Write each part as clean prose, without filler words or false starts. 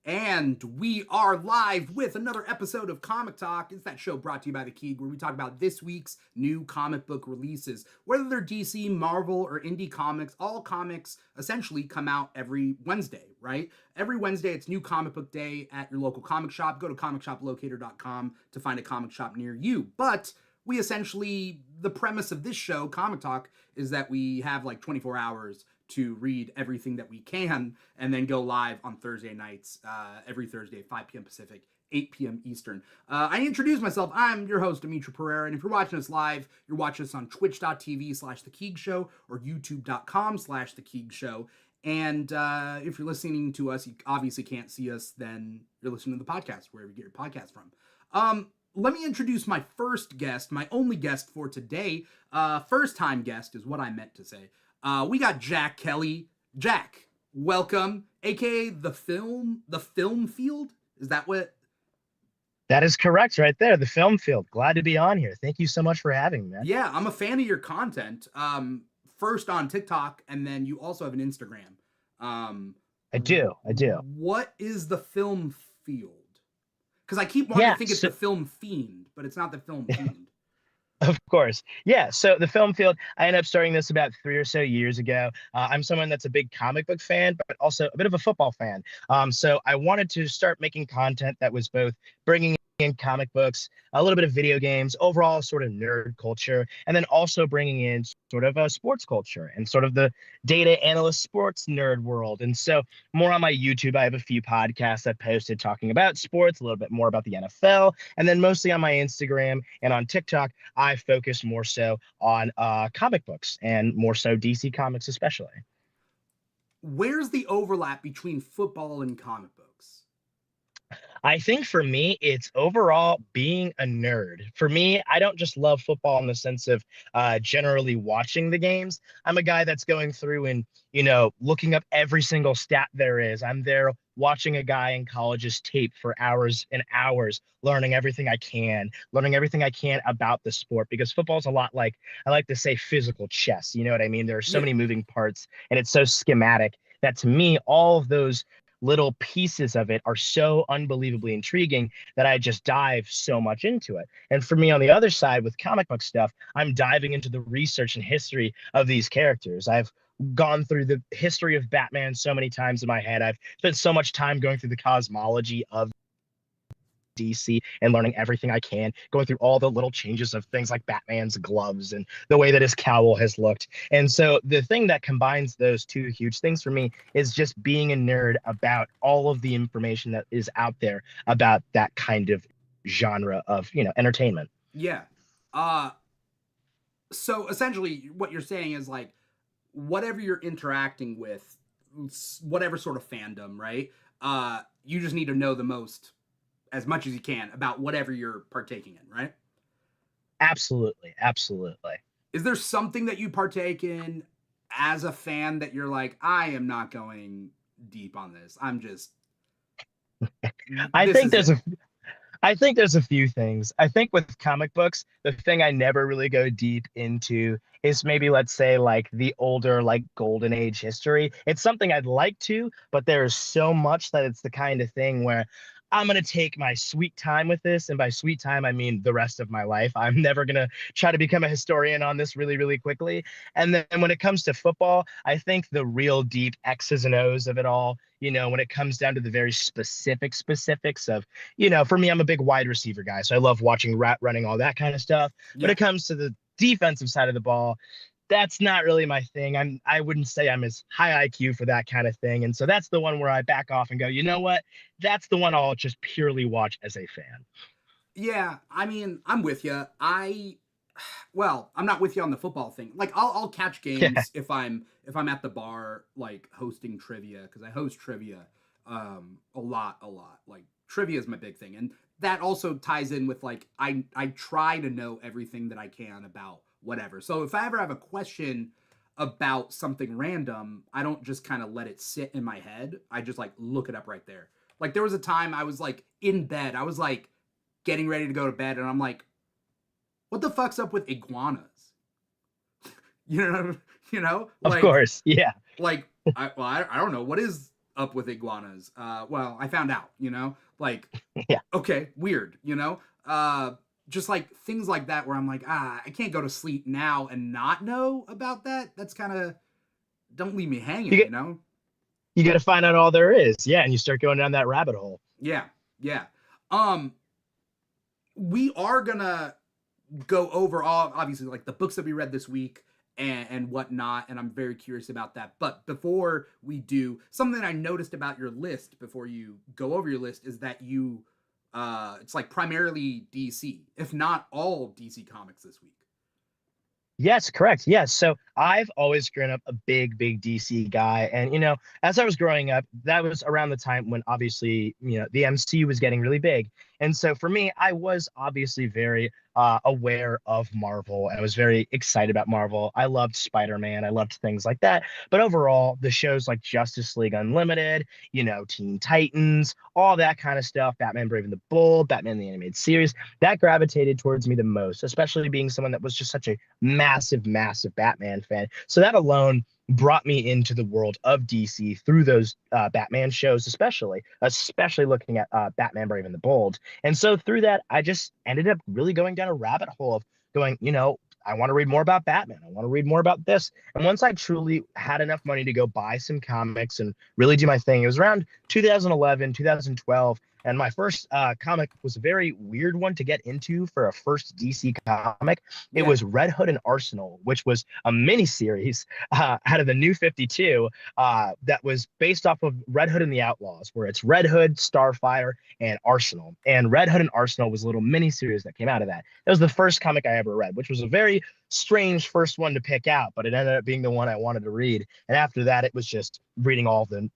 And we are live with another episode of Comic Talk. It's that show brought to you by The Keeg, where we talk about this week's new comic book releases. Whether they're DC, Marvel, or indie comics, all comics essentially come out every Wednesday, right? Every Wednesday, it's New Comic Book Day at your local comic shop. Go to comicshoplocator.com to find a comic shop near you. But we essentially, the premise of this show, Comic Talk, is that we have like 24 hours to read everything that we can and then go live on Thursday nights, every Thursday, 5 p.m. Pacific, 8 p.m. Eastern. I introduce myself. I'm your host, Dimithri Perera, and if you're watching us live, you're watching us on twitch.tv/The Keeg Show or youtube.com/The Keeg Show. And if you're listening to us, you obviously can't see us, then you're listening to the podcast, wherever you get your podcast from. Let me introduce my first guest, my only guest for today. First-time guest is what I meant to say. We got Jack Kelly. Jack, welcome, aka the film field. Is that what? That is correct, right there. The film field. Glad to be on here. Thank you so much for having me, man. Yeah, I'm a fan of your content. First on TikTok, and then you also have an Instagram. I do. What is the film field? Because I keep wanting Yeah, to think it's so the film fiend, but it's not the film fiend. of course. Yeah, so the film field, I ended up starting this about 3 or so years ago. I'm someone that's a big comic book fan, but also a bit of a football fan. So I wanted to start making content that was both bringing in comic books, a little bit of video games, overall sort of nerd culture, and then also bringing in sort of a sports culture and sort of the data analyst sports nerd world. And so more on my YouTube, I have a few podcasts I've posted talking about sports, a little bit more about the NFL, and then mostly on my Instagram and on TikTok, I focus more so on comic books and more so DC Comics, especially. Where's the overlap between football and comic books? I think for me, it's overall being a nerd. For me, I don't just love football in the sense of generally watching the games. I'm a guy that's going through and, looking up every single stat there is. I'm there watching a guy in college's tape for hours and hours, learning everything I can about the sport because football's a lot like, I like to say, physical chess. You know what I mean? There are so Yeah. many moving parts and it's so schematic that to me, all of those little pieces of it are so unbelievably intriguing that I just dive so much into it. And for me, on the other side with comic book stuff, I'm diving into the research and history of these characters. I've gone through the history of Batman so many times in my head. I've spent so much time going through the cosmology of DC and learning everything I can, going through all the little changes of things like Batman's gloves and the way that his cowl has looked. And so the thing that combines those two huge things for me is just being a nerd about all of the information that is out there about that kind of genre of, entertainment. Yeah. So essentially what you're saying is like whatever you're interacting with, whatever sort of fandom, right? You just need to know the most as much as you can about whatever you're partaking in, right? Absolutely. Absolutely. Is there something that you partake in as a fan that you're like, I am not going deep on this. I'm just I this think is there's it. a I think there's a few things. I think with comic books, the thing I never really go deep into is maybe, let's say, like the older, like golden age history. It's something I'd like to, but there is so much that it's the kind of thing where I'm going to take my sweet time with this. And by sweet time, I mean the rest of my life. I'm never going to try to become a historian on this really, really quickly. And then when it comes to football, I think the real deep X's and O's of it all, when it comes down to the very specifics of, for me, I'm a big wide receiver guy, so I love watching rat running, all that kind of stuff. When Yeah. it comes to the defensive side of the ball, that's not really my thing. I wouldn't say I'm as high IQ for that kind of thing. And so that's the one where I back off and go, you know what? That's the one I'll just purely watch as a fan. Yeah, I mean, I'm with you. I'm not with you on the football thing. Like I'll catch Yeah, games if I'm at the bar like hosting trivia cuz I host trivia a lot. Like trivia is my big thing. And that also ties in with like I try to know everything that I can about whatever. So if I ever have a question about something random, I don't just kind of let it sit in my head. I just like look it up right there. Like there was a time I was like in bed. I was like getting ready to go to bed and I'm like, what the fuck's up with iguanas? You know, of like course. Yeah. like I don't know what is up with iguanas. Well, I found out, like, Yeah. okay, weird, just like things like that where I'm like, I can't go to sleep now and not know about that. That's kind of, don't leave me You hanging, get you got to find out all there is. Yeah, and you start going down that rabbit hole. Yeah, yeah. Um, we are gonna go over all obviously like the books that we read this week and whatnot, and I'm very curious about that. But before we do, something I noticed about your list before you go over your list is that you it's like primarily DC, if not all DC comics this week. Yes, correct. Yes. So I've always grown up a big, big DC guy. And, as I was growing up, that was around the time when obviously, the MCU was getting really big. And so for me, I was obviously very aware of Marvel. I was very excited about Marvel. I loved Spider-Man. I loved things like that. But overall, the shows like Justice League Unlimited, Teen Titans, all that kind of stuff, Batman Brave and the Bold, Batman the Animated Series, that gravitated towards me the most, especially being someone that was just such a massive, massive Batman fan. So that alone brought me into the world of DC through those Batman shows, especially looking at Batman Brave and the Bold. And so through that, I just ended up really going down a rabbit hole of going, I want to read more about Batman. I want to read more about this. And once I truly had enough money to go buy some comics and really do my thing, it was around 2011, 2012. And my first comic was a very weird one to get into for a first DC comic. It Yeah. was Red Hood and Arsenal, which was a mini series out of the New 52 that was based off of Red Hood and the Outlaws, where it's Red Hood, Starfire, and Arsenal. And Red Hood and Arsenal was a little mini series that came out of that. It was the first comic I ever read, which was a very strange first one to pick out, but it ended up being the one I wanted to read. And after that, it was just reading all the,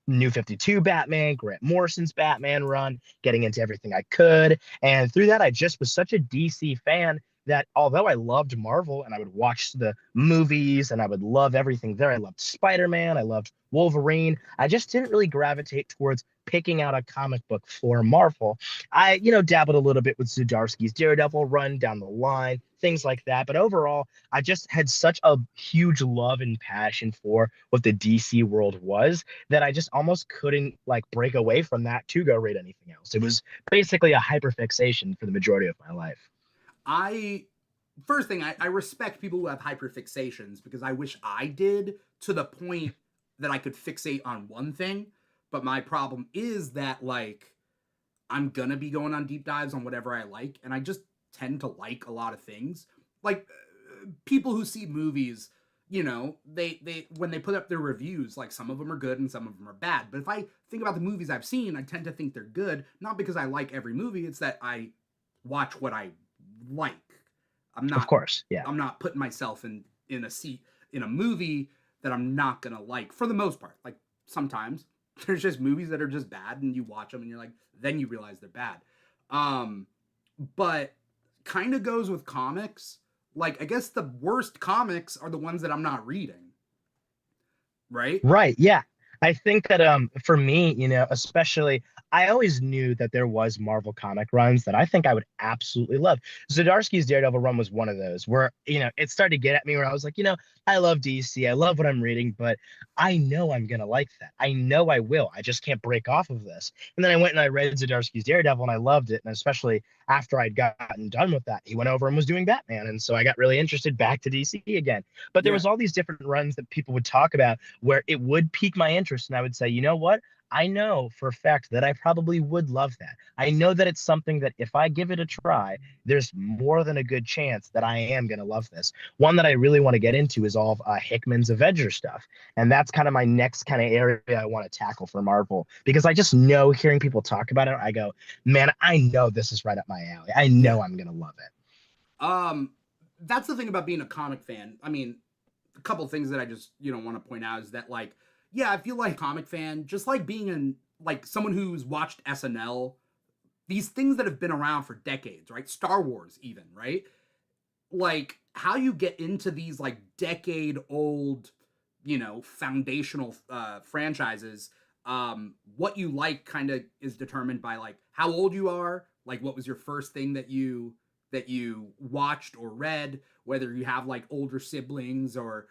New 52 Batman, Grant Morrison's Batman run, getting into everything I could. And through that, I just was such a DC fan that although I loved Marvel and I would watch the movies and I would love everything there, I loved Spider-Man, I loved Wolverine, I just didn't really gravitate towards picking out a comic book for Marvel. I, dabbled a little bit with Zdarsky's Daredevil run down the line, things like that. But overall, I just had such a huge love and passion for what the DC world was that I just almost couldn't like break away from that to go read anything else. It was basically a hyperfixation for the majority of my life. I First thing, I respect people who have hyperfixations because I wish I did, to the point that I could fixate on one thing. But my problem is that like I'm gonna be going on deep dives on whatever I like, and I just tend to like a lot of things. Like people who see movies, they when they put up their reviews, like some of them are good and some of them are bad. But if I think about the movies I've seen, I tend to think they're good, not because I like every movie. It's that I watch what I like. I'm Of not course. Yeah. I'm not putting myself in a seat in a movie that I'm not gonna like for the most part. Like sometimes there's just movies that are just bad and you watch them and you're like, then you realize they're bad. Um, but kind of goes with comics. Like I guess the worst comics are the ones that I'm not reading, right? Right. Yeah. I think that for me, especially I always knew that there was Marvel comic runs that I think I would absolutely love. Zdarsky's Daredevil run was one of those where, it started to get at me where I was like, I love DC. I love what I'm reading, but I know I'm gonna like that. I know I will. I just can't break off of this. And then I went and I read Zdarsky's Daredevil and I loved it. And especially after I'd gotten done with that, he went over and was doing Batman. And so I got really interested back to DC again. But there Yeah. was all these different runs that people would talk about where it would pique my interest. And I would say, you know what? I know for a fact that I probably would love that. I know that it's something that if I give it a try, there's more than a good chance that I am going to love this. One that I really want to get into is all of Hickman's Avengers stuff. And that's kind of my next kind of area I want to tackle for Marvel because I just know hearing people talk about it, I go, man, I know this is right up my alley. I Yeah. know I'm going to love it. That's the thing about being a comic fan. I mean, a couple things that I just, want to point out is that like, yeah, I feel like comic fan, just like being in like someone who's watched SNL, these things that have been around for decades, right? Star Wars even, right? Like how you get into these like decade old, foundational franchises, what you like kind of is determined by like how old you are, like what was your first thing that you watched or read, whether you have like older siblings or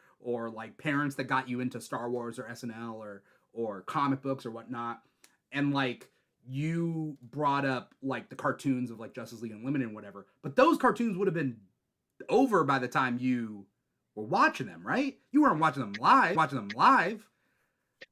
like parents that got you into Star Wars or SNL or comic books or whatnot, and like you brought up like the cartoons of like Justice League Unlimited and whatever, but those cartoons would have been over by the time you were watching them, right? You weren't watching them live.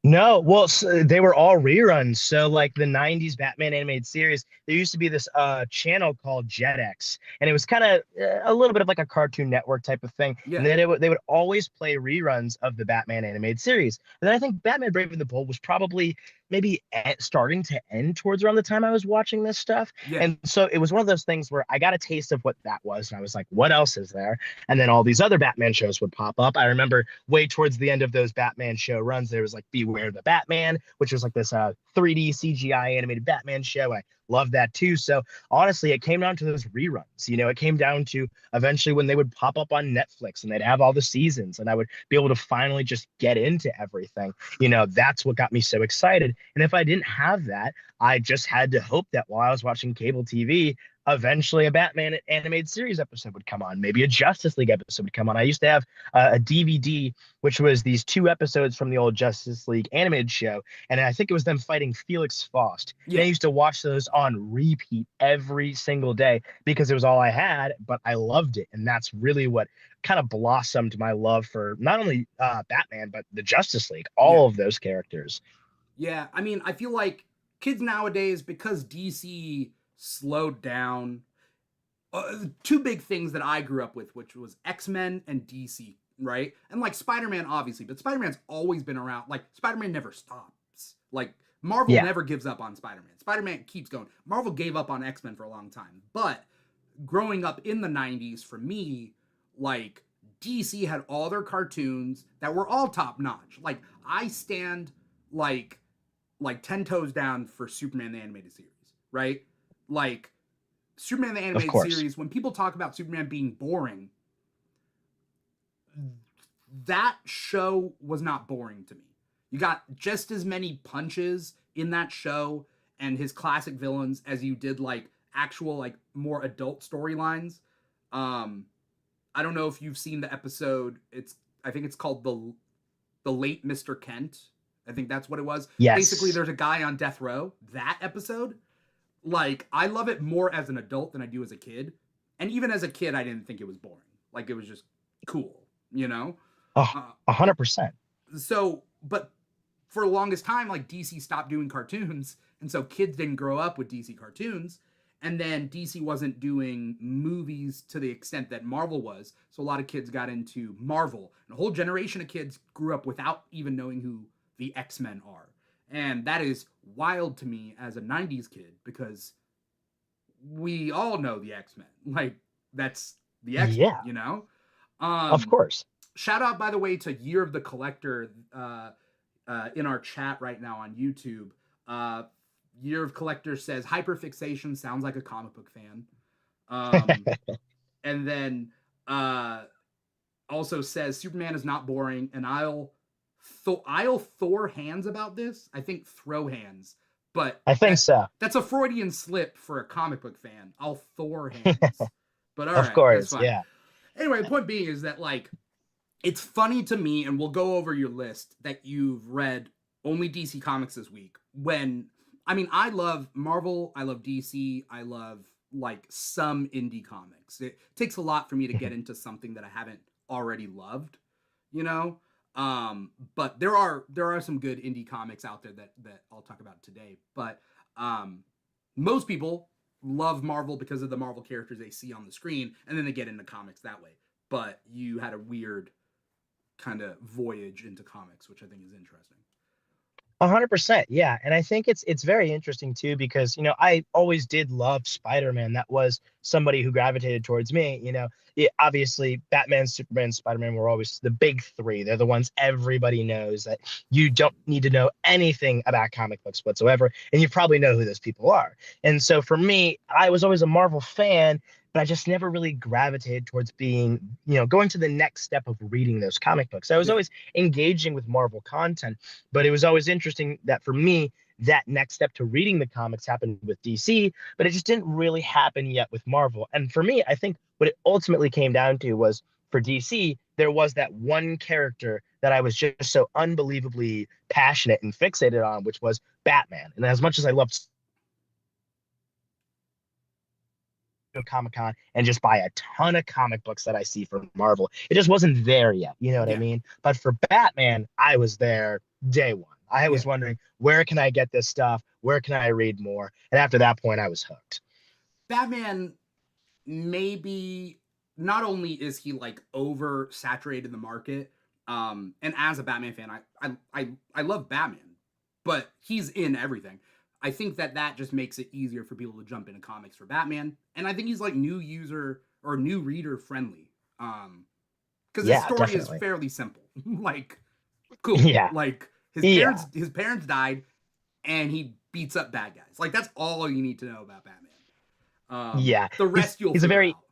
No, well, they were all reruns. So, like the '90s Batman animated series, there used to be this channel called Jetix, and it was kind of a little bit of like a Cartoon Network type of thing. And Yeah, then they would always play reruns of the Batman animated series. And then I think Batman Brave and the Bold was probably maybe starting to end towards around the time I was watching this stuff. yeah, And so it was one of those things where I got a taste of what that was, and I was like, what else is there? And then all these other Batman shows would pop up. I remember way towards the end of those Batman show runs, there was like Beware the Batman, which was like this 3D CGI animated Batman show. I loved that too. So honestly, it came down to those reruns. It came down to eventually when they would pop up on Netflix and they'd have all the seasons, and I would be able to finally just get into everything. That's what got me so excited. And if I didn't have that, I just had to hope that while I was watching cable TV, eventually a Batman animated series episode would come on, maybe a Justice League episode would come on. I used to have a DVD, which was these 2 episodes from the old Justice League animated show, and I think it was them fighting Felix Faust. And I yeah. used to watch those on repeat every single day because it was all I had, but I loved it. And that's really what kind of blossomed my love for not only Batman, but the Justice League, Yeah. all of those characters. Yeah, I mean, I feel like kids nowadays, because DC slowed down, two big things that I grew up with, which was X-Men and DC, right? And like Spider-Man, obviously, but Spider-Man's always been around. Like, Spider-Man never stops. Like, Marvel Yeah. never gives up on Spider-Man. Spider-Man keeps going. Marvel gave up on X-Men for a long time. But growing up in the 90s, for me, like, DC had all their cartoons that were all top notch. Like, I stand like 10 toes down for Superman the animated series, right? Like Superman the Of animated course. series, when people talk about Superman being boring, that show was not boring to me. You got just as many punches in that show and his classic villains as you did like actual like more adult storylines. Um I don't know if you've seen the episode. I think it's called the late Mr. Kent. I think that's what it was. Basically, Yes. there's a guy on death row. That episode, like, I love it more as an adult than I do as a kid. And even as a kid, I didn't think it was boring. Like, it was just cool, you know? Oh, Uh, 100%. so, but for the longest time, like, DC stopped doing cartoons. And so kids didn't grow up with DC cartoons. And then DC wasn't doing movies to the extent that Marvel was. So a lot of kids got into Marvel. And a whole generation of kids grew up without even knowing who the X-Men are. And that is wild to me as a 90s kid because we all know the X-Men. Like, that's the X-Men, Yeah, you know? of Um, course. Shout out, by the way, to Year of the Collector in our chat right now on YouTube. Uh, Year of Collector says hyperfixation sounds like a comic book fan. Um, and then also says Superman is not boring, and I'll Thor hands about this. I think throw hands, but I think so. that's a Freudian slip for a comic book fan. I'll Thor hands, but all Of right, that's course. fine. Yeah. Anyway, the point being is that like it's funny to me, and we'll go over your list that you've read only DC comics this week. When I mean, I love Marvel, I love DC, I love like some indie comics. It takes a lot for me to get into something that I haven't already loved, you know. But there are some good indie comics out there that I'll talk about today. But most people love Marvel because of the Marvel characters they see on the screen, and then they get into comics that way. But you had a weird kind of voyage into comics, which I think is interesting. 100%. Yeah. And I think it's very interesting too, because, I always did love Spider-Man. That was somebody who gravitated towards me. Obviously Batman, Superman, Spider-Man were always the big three. They're the ones everybody knows that you don't need to know anything about comic books whatsoever. And you probably know who those people are. And so for me, I was always a Marvel fan, but I just never really gravitated towards being, going to the next step of reading those comic books. I was Yeah. always engaging with Marvel content, but it was always interesting that for me, that next step to reading the comics happened with DC, but it just didn't really happen yet with Marvel. And for me, I think what it ultimately came down to was for DC, there was that one character that I was just so unbelievably passionate and fixated on, which was Batman. And as much as I loved Comic-Con and just buy a ton of comic books that I see from Marvel, it just wasn't there yet. You know what I Yeah. mean? But for Batman, I was there day one. I Yeah. was wondering, where can I get this stuff? Where can I read more? And after that point, I was hooked. Batman, maybe not only is he like oversaturated the market, and as a Batman fan, I love Batman, but he's in everything. I think that just makes it easier for people to jump into comics for Batman, and I think he's like new user or new reader friendly. Because his Yeah, story is definitely. fairly simple. Like, cool. Yeah. Like Yeah. his parents died, and he beats up bad guys. Like that's all you need to know about Batman. Yeah. The rest you'll He's a figure very out.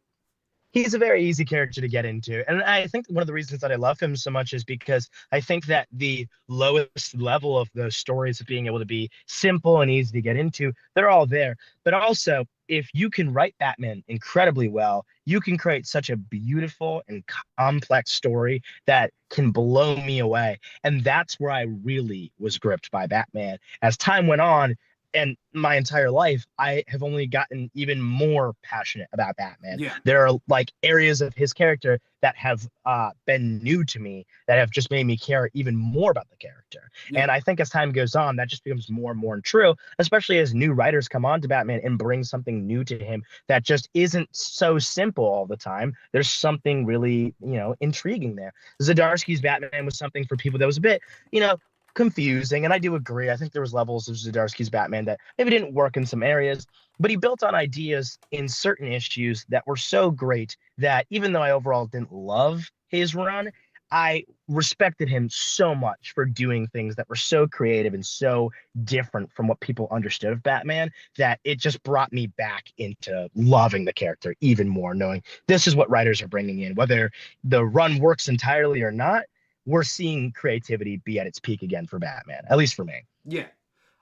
he's a very easy character to get into. And I think one of the reasons that I love him so much is because I think that the lowest level of those stories of being able to be simple and easy to get into, they're all there. But also, if you can write Batman incredibly well, you can create such a beautiful and complex story that can blow me away. And that's where I really was gripped by Batman. As time went on, and my entire life, I have only gotten even more passionate about Batman. Yeah. There are like areas of his character that have been new to me that have just made me care even more about the character. Yeah. And I think as time goes on, that just becomes more and more true, especially as new writers come on to Batman and bring something new to him that just isn't so simple all the time. There's something really, intriguing there. Zdarsky's Batman was something for people that was a bit, confusing. And I do agree. I think there was levels of Zdarsky's Batman that maybe didn't work in some areas, but he built on ideas in certain issues that were so great that even though I overall didn't love his run, I respected him so much for doing things that were so creative and so different from what people understood of Batman that it just brought me back into loving the character even more, knowing this is what writers are bringing in. Whether the run works entirely or not, we're seeing creativity be at its peak again for Batman, at least for me. Yeah.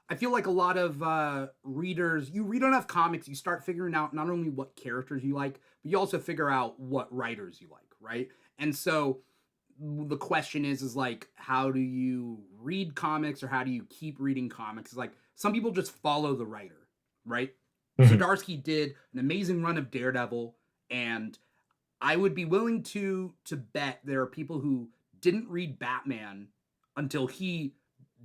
I feel like a lot of readers, you read enough comics, you start figuring out not only what characters you like, but you also figure out what writers you like, right? And so the question is like, how do you read comics or how do you keep reading comics? It's like some people just follow the writer, right? Mhm. Zdarsky did an amazing run of Daredevil, and I would be willing to bet there are people who didn't read Batman until he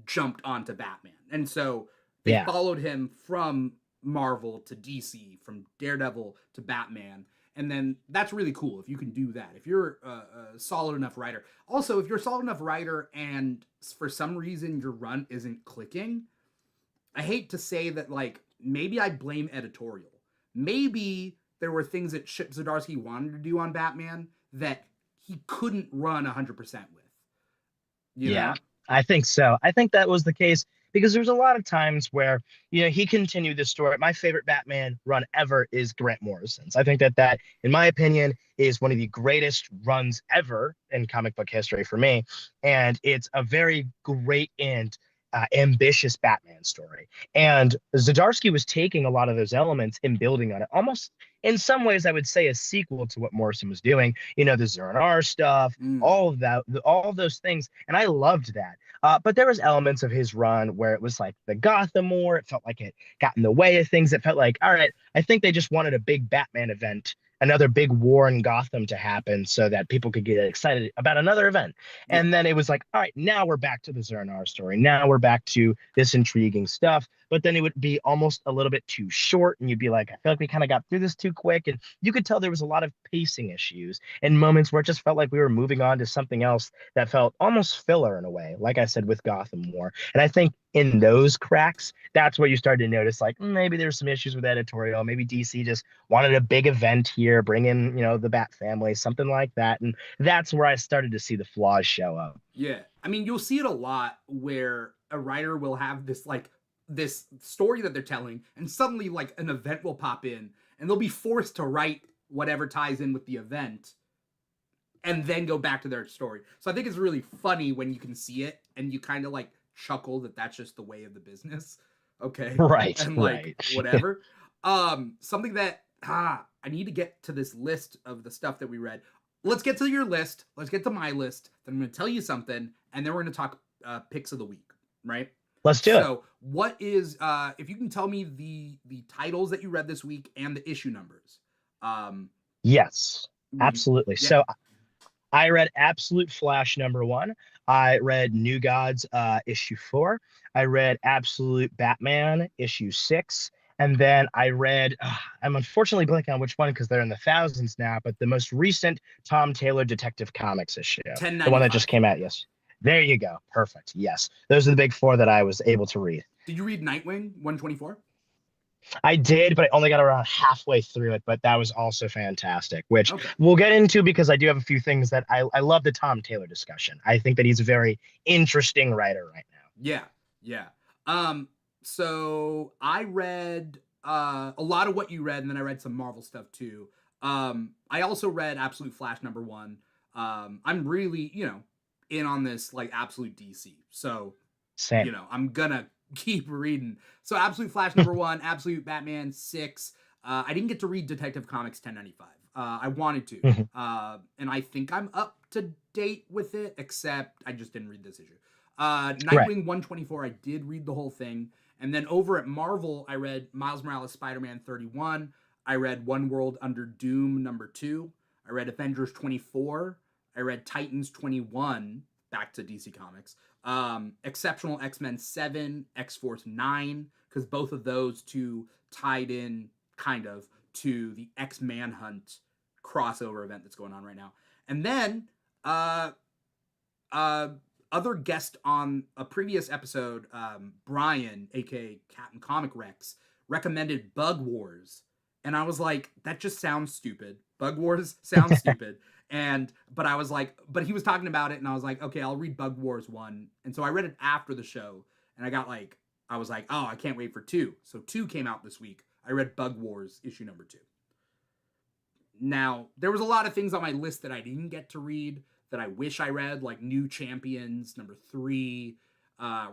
jumped onto Batman. And so they Yeah. followed him from Marvel to DC, from Daredevil to Batman. And then that's really cool if you can do that. If you're a solid enough writer. Also, if you're a solid enough writer and for some reason your run isn't clicking, I hate to say that, like, maybe I blame editorial. Maybe there were things that Chip Zdarsky wanted to do on Batman that he couldn't run 100% with, you Yeah, know? I think so. I think that was the case because there's a lot of times where, he continued the story. My favorite Batman run ever is Grant Morrison's. I think that, in my opinion, is one of the greatest runs ever in comic book history for me. And it's a very great and ambitious Batman story. And Zdarsky was taking a lot of those elements and building on it. Almost in some ways, I would say a sequel to what Morrison was doing. The Zernar stuff, Mm, all of that, all of those things, and I loved that. But there was elements of his run where it was like the Gotham War. It felt like it got in the way of things. It felt like, all right, I think they just wanted a big Batman event, another big war in Gotham to happen, so that people could get excited about another event. yeah. And then it was like, all right, now we're back to the Zernar story. Now we're back to this intriguing stuff. But then it would be almost a little bit too short, and you'd be like, I feel like we kind of got through this too quick. And you could tell there was a lot of pacing issues and moments where it just felt like we were moving on to something else that felt almost filler in a way, like I said with Gotham War. And I think in those cracks, that's where you started to notice like maybe there's some issues with editorial. Maybe DC just wanted a big event here, bring in, the Bat family, something like that. And that's where I started to see the flaws show up. Yeah. I mean, you'll see it a lot where a writer will have this story that they're telling, and suddenly like an event will pop in, and they'll be forced to write whatever ties in with the event and then go back to their story. So I think it's really funny when you can see it and you kind of like chuckle that that's just the way of the business. Okay. Right, And like right. whatever. Something that I need to get to this list of the stuff that we read. let's get to your list. Let's get to my list. Then I'm going to tell you something, and then we're going to talk picks of the week, right? Let's do it. So, what is if you can tell me the titles that you read this week and the issue numbers? Yes, absolutely. Yeah. So I read Absolute Flash #1. I read New Gods issue 4. I read Absolute Batman issue 6. And then I read, I'm unfortunately blanking on which one because they're in the thousands now, but the most recent Tom Taylor Detective Comics issue, the one that just 1095. came out. Yes. There you go. Perfect. Yes. Those are the big four that I was able to read. Did you read Nightwing 124? I did, but I only got around halfway through it. But that was also fantastic, which Okay. we'll get into because I do have a few things that I love the Tom Taylor discussion. I think that he's a very interesting writer right now. Yeah. Yeah. So I read a lot of what you read, and then I read some Marvel stuff too. I also read Absolute Flash #1. I'm really, in on this like Absolute DC. So, Same. I'm gonna keep reading. So Absolute Flash #1, Absolute Batman 6. I didn't get to read Detective Comics 1095. I wanted to. And I think I'm up to date with it, except I just didn't read this issue. Nightwing Right. 124, I did read the whole thing. And then over at Marvel, I read Miles Morales Spider-Man 31. I read One World Under Doom #2. I read Avengers 24. I read Titans 21, back to DC Comics. Exceptional X-Men 7, X-Force 9, because both of those two tied in kind of to the X-Manhunt crossover event that's going on right now. And then other guest on a previous episode, Brian, aka Captain Comic Rex, recommended Bug Wars. And I was like, that just sounds stupid. Bug Wars sounds stupid. But I was like, but he was talking about it, and I was like, okay, I'll read Bug Wars 1. And so I read it after the show, and I was like, oh, I can't wait for 2. So 2 came out this week. I read Bug Wars issue #2. Now, there was a lot of things on my list that I didn't get to read that I wish I read, like New Champions #3,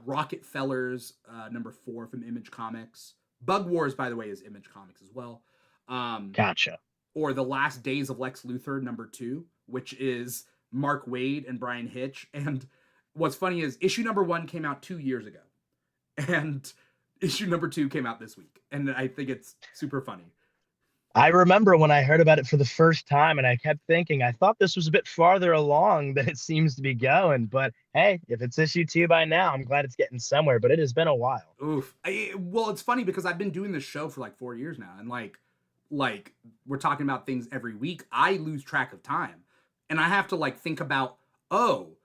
Rocket Fellers #4 from Image Comics. Bug Wars, by the way, is Image Comics as well. Gotcha. Or The Last Days of Lex Luthor #2, which is Mark Waid and Brian Hitch. And what's funny is issue #1 came out 2 years ago, and issue #2 came out this week, and I think it's super funny. I remember when I heard about it for the first time, and I kept thinking, I thought this was a bit farther along than it seems to be going. But hey, if it's issue 2 by now, I'm glad it's getting somewhere. But it has been a while. Oof. Well, it's funny because I've been doing this show for like 4 years now, and like we're talking about things every week. I lose track of time, and I have to like think about, oh,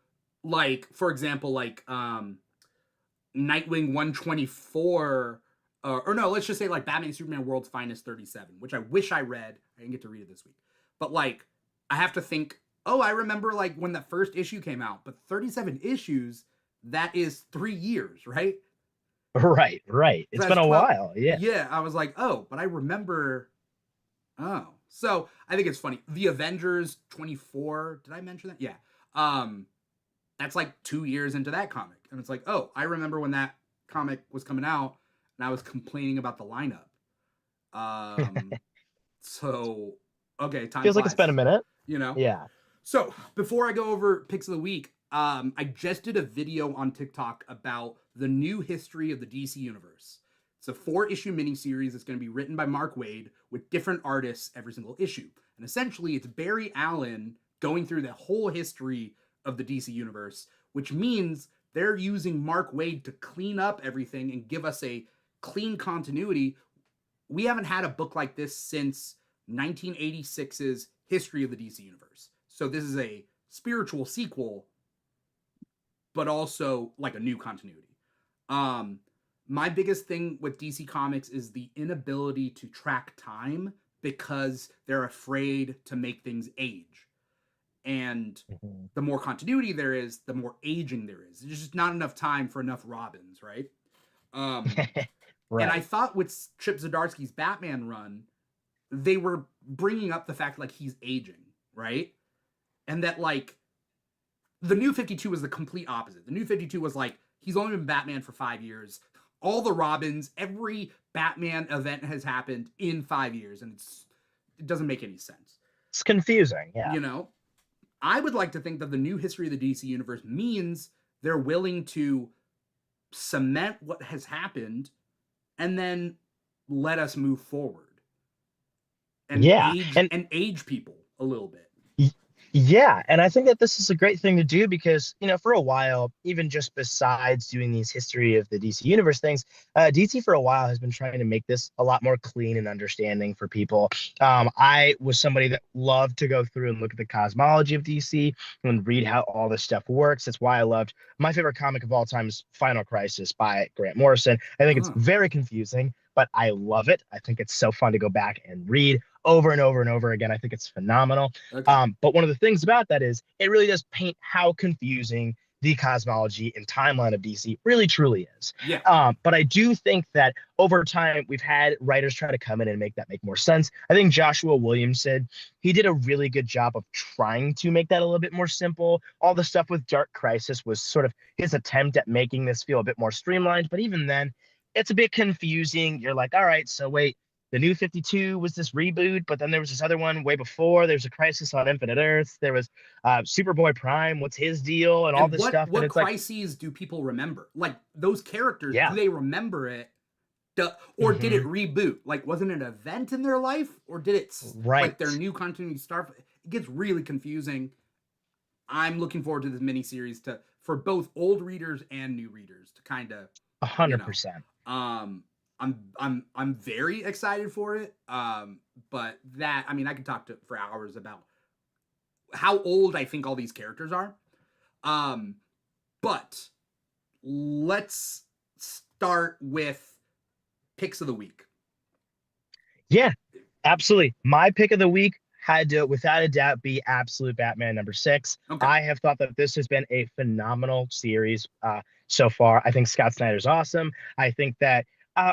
like for example, like Nightwing 124. Or no, let's just say like Batman Superman World's Finest 37, which I wish I read. I didn't get to read it this week. But like, I have to think, oh, I remember like when the first issue came out, but 37 issues, that is 3 years, right? Right, right. It's been a 12. while. Yeah. Yeah, I was like, oh, but I remember. Oh. So I think it's funny. The Avengers 24, did I mention that? Yeah. That's like 2 years into that comic. And it's like, oh, I remember when that comic was coming out, and I was complaining about the lineup. So okay, time Feels flies. like it's been a minute. Yeah. So before I go over picks of the week, I just did a video on TikTok about the new history of the DC universe. It's a 4-issue miniseries that's going to be written by Mark Waid with different artists every single issue. And essentially, it's Barry Allen going through the whole history of the DC universe, which means they're using Mark Waid to clean up everything and give us a clean continuity. We haven't had a book like this since 1986's History of the DC Universe. So this is a spiritual sequel, but also like a new continuity. My biggest thing with DC Comics is the inability to track time because they're afraid to make things age. And the more continuity there is, the more aging there is. There's just not enough time for enough Robins, right? Right. And I thought with Chip Zdarsky's Batman run, they were bringing up the fact like he's aging, right? And that like the New 52 was the complete opposite. The New 52 was like he's only been Batman for 5 years. All the Robins, every Batman event has happened in 5 years, and it doesn't make any sense. It's confusing. Yeah. I would like to think that the new history of the DC universe means they're willing to cement what has happened and then let us move forward and Yeah. age people a little bit. Y- Yeah, and I think that this is a great thing to do because, for a while, even just besides doing these history of the DC universe things, DC for a while has been trying to make this a lot more clean and understanding for people. I was somebody that loved to go through and look at the cosmology of DC and read how all this stuff works. That's why I loved my favorite comic of all time is Final Crisis by Grant Morrison. I think it's Oh, very confusing, but I love it. I think it's so fun to go back and read over and over and over again. I think it's phenomenal. okay. But one of the things about that is it really does paint how confusing the cosmology and timeline of DC really truly is. Yeah. But I do think that over time we've had writers try to come in and make that make more sense. I think Joshua Williams said he did a really good job of trying to make that a little bit more simple. All the stuff with Dark Crisis was sort of his attempt at making this feel a bit more streamlined, but even then, it's a bit confusing. You're like, all right, so wait, the new 52 was this reboot, but then there was this other one way before. There's a Crisis on Infinite Earths. There was Superboy Prime. What's his deal? And all And this what stuff. And what it's like, crises do people remember? Like those characters, do yeah, they remember it? Or did it hmm, reboot? Like, wasn't it an event in their life, or did it like their right. new continuity start? It gets really confusing. I'm looking forward to this miniseries to for both old readers and new readers to kind of, A you hundred know, percent. I'm very excited for it. But that I mean, I could talk to for hours about how old I think all these characters are. Um, but let's start with picks of the week. Yeah, absolutely. My pick of the week had to, without a doubt, be Absolute Batman #6. Okay. I have thought that this has been a phenomenal series so far. I think Scott Snyder's awesome. I think that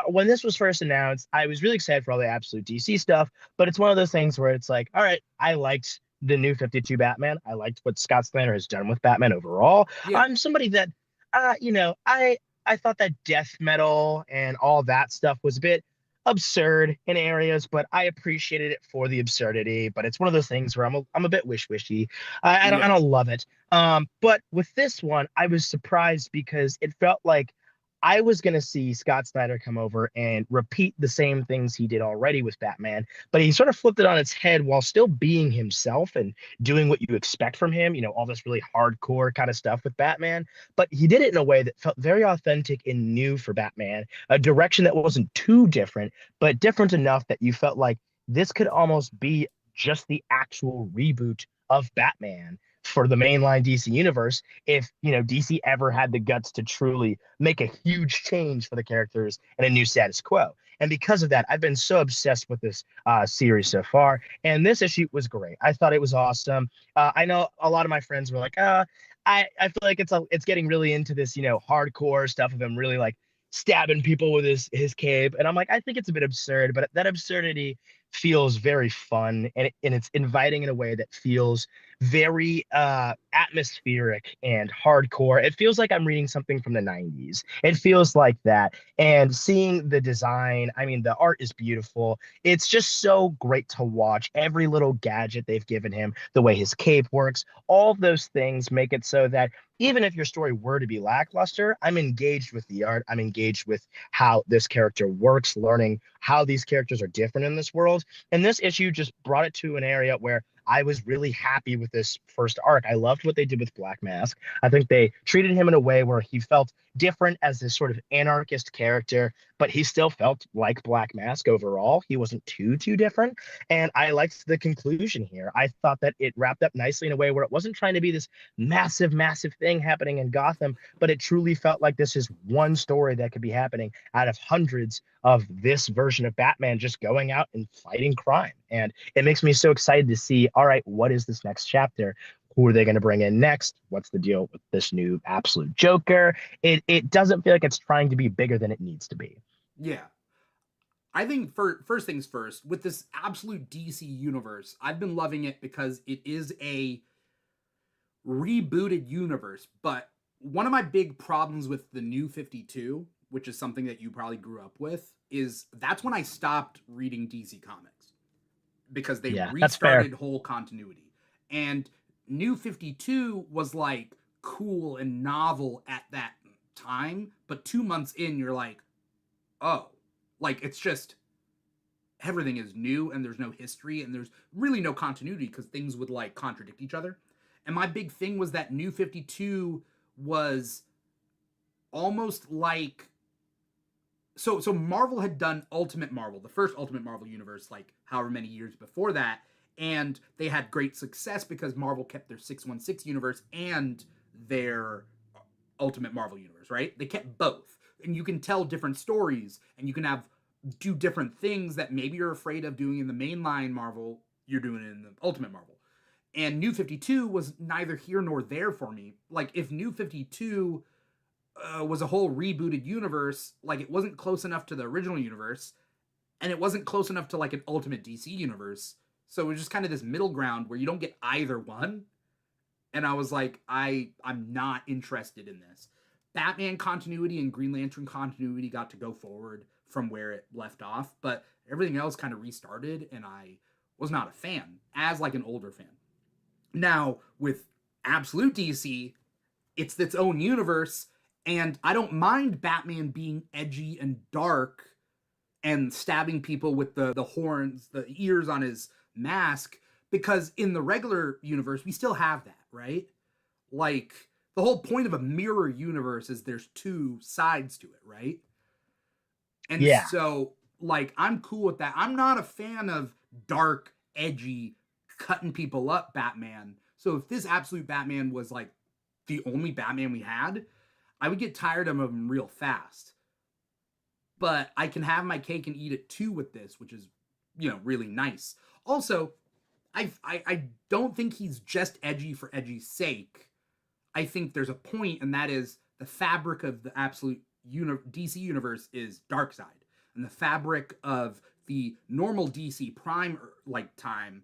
when this was first announced, I was really excited for all the Absolute DC stuff, but it's one of those things where it's like, all right, I liked the new 52 Batman. I liked what Scott Snyder has done with Batman overall. Yeah. I'm somebody that, I thought that death metal and all that stuff was a bit absurd in areas, but I appreciated it for the absurdity. But it's one of those things where I'm a bit wish-wishy. I Yeah. don't love it. But with this one, I was surprised because it felt like I was gonna see Scott Snyder come over and repeat the same things he did already with Batman, but he sort of flipped it on its head while still being himself and doing what you expect from him, all this really hardcore kind of stuff with Batman. But he did it in a way that felt very authentic and new for Batman, a direction that wasn't too different, but different enough that you felt like this could almost be just the actual reboot of Batman for the mainline DC universe if DC ever had the guts to truly make a huge change for the characters and a new status quo. And because of that, I've been so obsessed with this series so far. And this issue was great. I thought it was awesome. I know a lot of my friends were like, I feel like it's getting really into this, hardcore stuff of him really like stabbing people with his cape. And I'm like, I think it's a bit absurd, but that absurdity feels very fun and it's inviting in a way that feels very atmospheric and hardcore. It feels like I'm reading something from the 90s. It feels like that. And seeing the design, I mean, the art is beautiful. It's just so great to watch. Every little gadget they've given him, the way his cape works, all of those things make it so that even if your story were to be lackluster, I'm engaged with the art. I'm engaged with how this character works, learning how these characters are different in this world. And this issue just brought it to an area where I was really happy with this first arc. I loved what they did with Black Mask. I think they treated him in a way where he felt different as this sort of anarchist character, but he still felt like Black Mask overall. He wasn't too different. And I liked the conclusion here. I thought that it wrapped up nicely in a way where it wasn't trying to be this massive thing happening in Gotham, but it truly felt like this is one story that could be happening out of hundreds of this version of Batman just going out and fighting crime. And it makes me so excited to see, all right, what is this next chapter? Who are they going to bring in next? What's the deal with this new absolute Joker? It doesn't feel like it's trying to be bigger than it needs to be. Yeah. I think for first things first, with this absolute DC universe, I've been loving it because it is a rebooted universe. But one of my big problems with the new 52, which is something that you probably grew up with, is that's when I stopped reading DC comics because they Yeah, that's fair. restarted whole continuity. And New 52 was like cool and novel at that time, but 2 months in, you're like, oh, like it's just everything is new and there's no history and there's really no continuity because things would like contradict each other. And my big thing was that New 52 was almost like so Marvel had done Ultimate Marvel, the first Ultimate Marvel universe, like however many years before that, and they had great success because Marvel kept their 616 universe and their Ultimate Marvel universe, right? They kept both. And you can tell different stories and you can have do different things that maybe you're afraid of doing in the mainline Marvel, you're doing it in the Ultimate Marvel. And New 52 was neither here nor there for me. Like if New 52 was a whole rebooted universe, like it wasn't close enough to the original universe and it wasn't close enough to like an Ultimate DC universe. So it was just kind of this middle ground where you don't get either one. And I was like, I'm not interested in this. Batman continuity and Green Lantern continuity got to go forward from where it left off, but everything else kind of restarted, and I was not a fan as like an older fan. Now with Absolute DC, it's its own universe, and I don't mind Batman being edgy and dark and stabbing people with the horns, the ears on his mask, because in the regular universe we still have that, right? Like the whole point of a mirror universe is there's two sides to it, right? And Yeah. so like I'm cool with that. I'm not a fan of dark, edgy, cutting people up Batman. So if this Absolute Batman was like the only Batman we had, I would get tired of him real fast. But I can have my cake and eat it too with this, which is, really nice. Also, I don't think he's just edgy for edgy's sake. I think there's a point, and that is the fabric of the Absolute DC universe is Darkseid, and the fabric of the normal DC Prime like time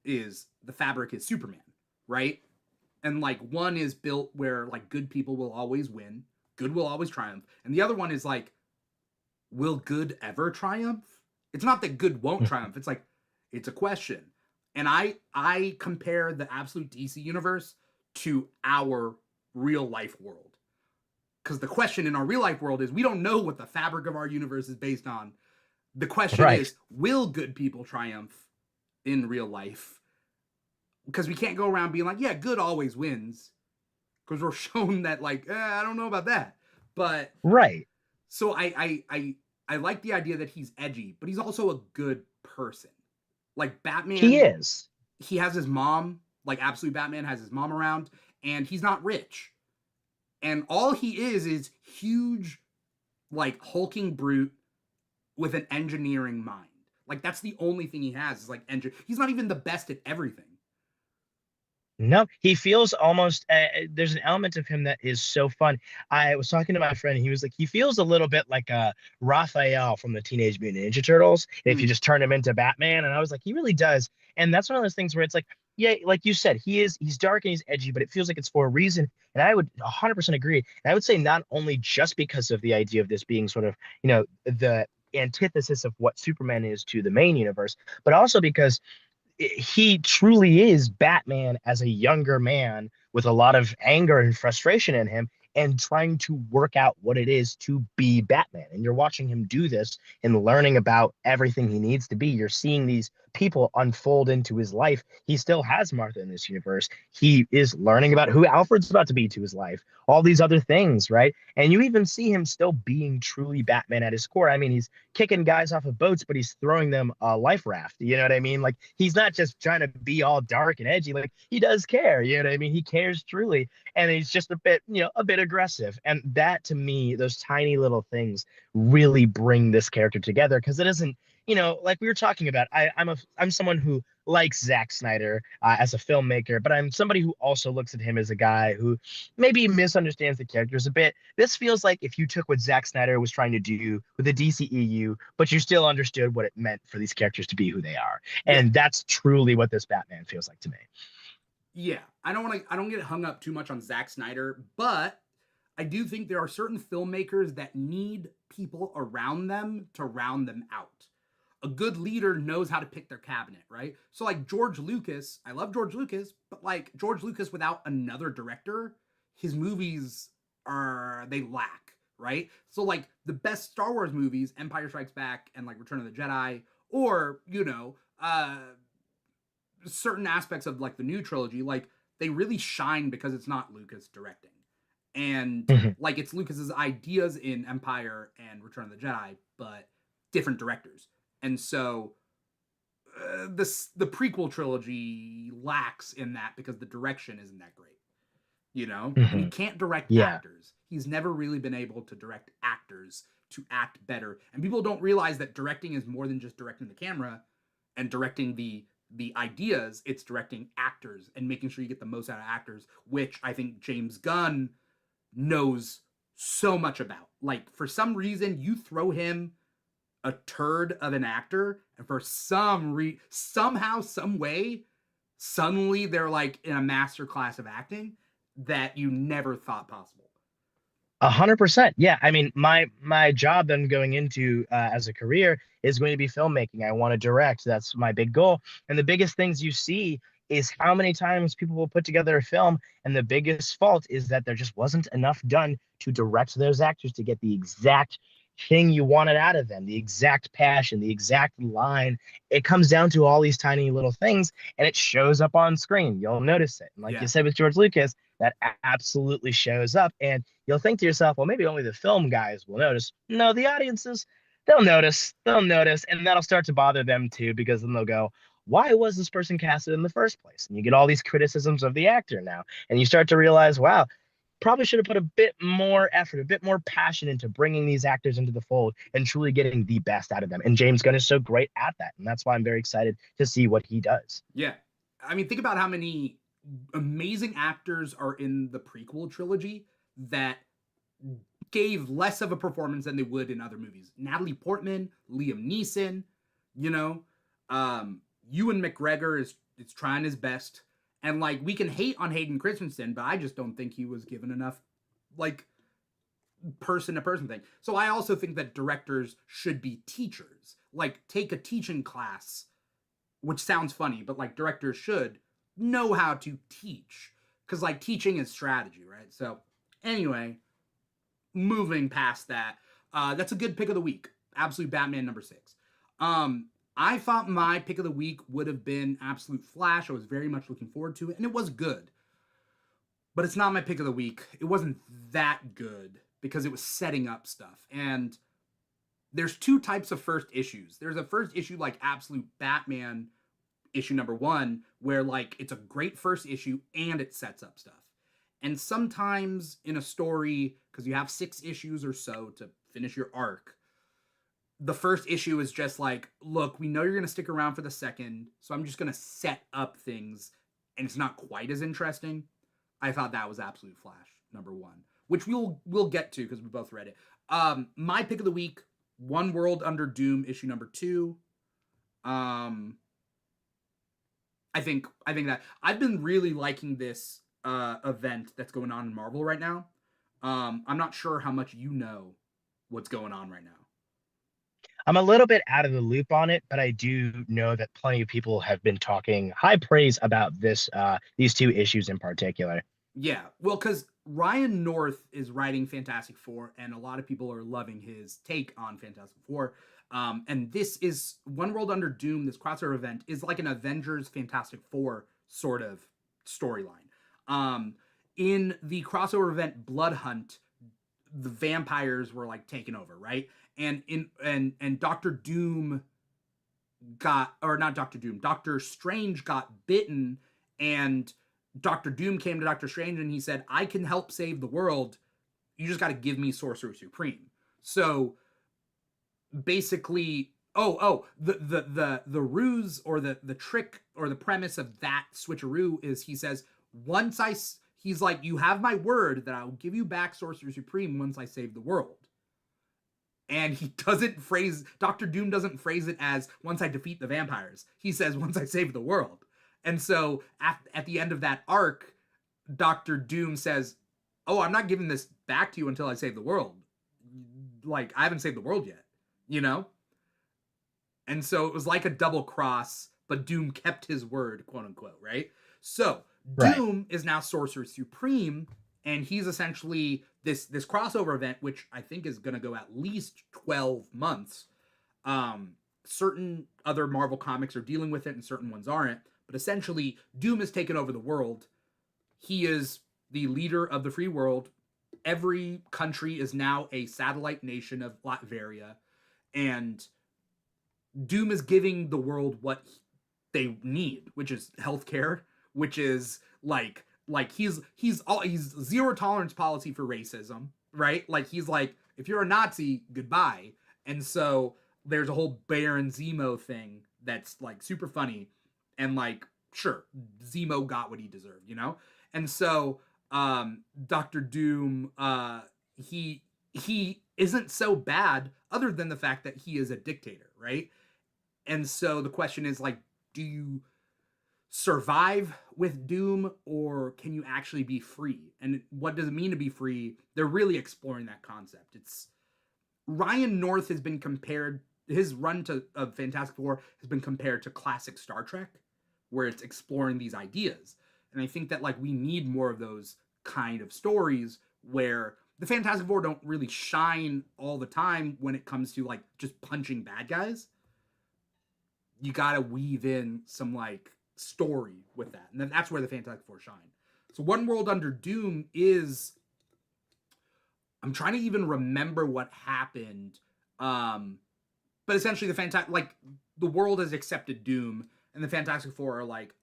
is the fabric is Superman, right? And like one is built where like good people will always win, good will always triumph, and the other one is like, will good ever triumph? It's not that good won't triumph. It's like it's a question. And I compare the Absolute DC universe to our real life world. Because the question in our real life world is we don't know what the fabric of our universe is based on. The question Right. is, will good people triumph in real life? Because we can't go around being like, yeah, good always wins. Because we're shown that, like, I don't know about that. But Right. so I like the idea that he's edgy, but he's also a good person. Like He Batman, is. he has his mom, like Absolute Batman has his mom around, and he's not rich. And all he is huge, like hulking brute with an engineering mind. Like that's the only thing he has is like engine. He's not even the best at everything. No, he feels almost. There's an element of him that is so fun. I was talking to my friend, and he was like, he feels a little bit like Raphael from the Teenage Mutant Ninja Turtles. If you just turn him into Batman, and I was like, he really does. And that's one of those things where it's like, yeah, like you said, he's dark and he's edgy, but it feels like it's for a reason. And I would 100% agree. And I would say not only just because of the idea of this being sort of, the antithesis of what Superman is to the main universe, but also because he truly is Batman as a younger man with a lot of anger and frustration in him and trying to work out what it is to be Batman. And you're watching him do this and learning about everything he needs to be. You're seeing these people unfold into his life. He still has Martha in this universe. He is learning about who Alfred's about to be to his life, all these other things, right? And you even see him still being truly Batman at his core. I mean, he's kicking guys off of boats, but he's throwing them a life raft. You know what I mean? Like he's not just trying to be all dark and edgy. Like he does care. You know what I mean? He cares truly, and he's just a bit aggressive. And that to me, those tiny little things really bring this character together because it isn't. Like we were talking about, I'm someone who likes Zack Snyder as a filmmaker, but I'm somebody who also looks at him as a guy who maybe misunderstands the characters a bit. This feels like if you took what Zack Snyder was trying to do with the DCEU, but you still understood what it meant for these characters to be who they are. Yeah. And that's truly what this Batman feels like to me. Yeah. I don't get hung up too much on Zack Snyder, but I do think there are certain filmmakers that need people around them to round them out. a good leader knows how to pick their cabinet, right? So like George Lucas, I love George Lucas, but like George Lucas without another director, his movies they lack, right? So like the best Star Wars movies, Empire Strikes Back and like Return of the Jedi, or certain aspects of like the new trilogy, like they really shine because it's not Lucas directing. And Mhm. like it's Lucas's ideas in Empire and Return of the Jedi, but different directors. And so the prequel trilogy lacks in that because the direction isn't that great, and he Mhm. can't direct Yeah. actors. He's never really been able to direct actors to act better. And people don't realize that directing is more than just directing the camera and directing the ideas. It's directing actors and making sure you get the most out of actors, which I think James Gunn knows so much about. Like for some reason, you throw him a turd of an actor, and for somehow, some way, suddenly they're like in a master class of acting that you never thought possible. 100%. Yeah. I mean, my job then going into as a career is going to be filmmaking. I want to direct. That's my big goal. And the biggest things you see is how many times people will put together a film, and the biggest fault is that there just wasn't enough done to direct those actors to get the exact thing you wanted out of them, the exact passion, the exact line. It comes down to all these tiny little things, and it shows up on screen. You'll notice it. And like you Yeah. said with George Lucas, that absolutely shows up. And you'll think to yourself, well, maybe only the film guys will notice. No, the audiences, they'll notice. They'll notice. And that'll start to bother them too, because then they'll go, why was this person casted in the first place? And you get all these criticisms of the actor now. And you start to realize, wow, probably should have put a bit more effort, a bit more passion into bringing these actors into the fold and truly getting the best out of them. And James Gunn is so great at that. And that's why I'm very excited to see what he does. Yeah. I mean, think about how many amazing actors are in the prequel trilogy that gave less of a performance than they would in other movies. Natalie Portman, Liam Neeson, you know, Ewan McGregor is trying his best, and like we can hate on Hayden Christensen, but I just don't think he was given enough like person to person thing. So I also think that directors should be teachers, like take a teaching class, which sounds funny, but like directors should know how to teach because like teaching is strategy, right? So anyway, moving past that, that's a good pick of the week. Absolute Batman #6. I thought my pick of the week would have been Absolute Flash. I was very much looking forward to it, and it was good. But it's not my pick of the week. It wasn't that good because it was setting up stuff. And there's two types of first issues. There's a first issue like Absolute Batman issue #1, where like it's a great first issue and it sets up stuff. And sometimes in a story, because you have 6 issues or so to finish your arc, the first issue is just like, look, we know you're going to stick around for the second, so I'm just going to set up things, and it's not quite as interesting. I thought that was Absolute Flash #1, which we'll get to because we both read it. My pick of the week, One World Under Doom issue #2. I think that I've been really liking this event that's going on in Marvel right now. I'm not sure how much you know what's going on right now. I'm a little bit out of the loop on it, but I do know that plenty of people have been talking high praise about these two issues in particular. Yeah, well, because Ryan North is writing Fantastic Four, and a lot of people are loving his take on Fantastic Four. And this is One World Under Doom. This crossover event is like an Avengers Fantastic Four sort of storyline. In the crossover event Blood Hunt, the vampires were like taken over, right? And Doctor Doom got, or not Doctor Doom, Doctor Strange got bitten, and Doctor Doom came to Doctor Strange and he said, I can help save the world. You just got to give me Sorcerer Supreme. So basically, the ruse or the trick or the premise of that switcheroo is he says, he's like, you have my word that I'll give you back Sorcerer Supreme once I save the world. And Doctor Doom doesn't phrase it as once I defeat the vampires. He says once I save the world. And so at the end of that arc, Doctor Doom says, oh, I'm not giving this back to you until I save the world. Like, I haven't saved the world yet, you know? And so it was like a double cross, but Doom kept his word, quote unquote, right? So Right. Doom is now Sorcerer Supreme, and he's essentially this crossover event, which I think is going to go at least 12 months. Um, Certain other Marvel comics are dealing with it, and certain ones aren't. But essentially, Doom has taken over the world. He is the leader of the free world. Every country is now a satellite nation of Latveria, and Doom is giving the world what they need, which is healthcare, which is he's zero tolerance policy for racism, right? Like he's like, if you're a Nazi, goodbye. And so there's a whole Baron Zemo thing that's like super funny, and like sure, Zemo got what he deserved, you know? And so Doctor Doom, he isn't so bad other than the fact that he is a dictator, right? And so the question is like, do you survive with Doom, or can you actually be free? And what does it mean to be free? They're really exploring that concept. It's Ryan North has been compared, his run to of Fantastic Four has been compared to classic Star Trek, where it's exploring these ideas. And I think that like we need more of those kind of stories where the Fantastic Four don't really shine all the time when it comes to like just punching bad guys. You gotta weave in some like story with that, and then that's where the Fantastic Four shine. So One World Under Doom is, I'm trying to even remember what happened, but essentially the world has accepted Doom, and the Fantastic Four are like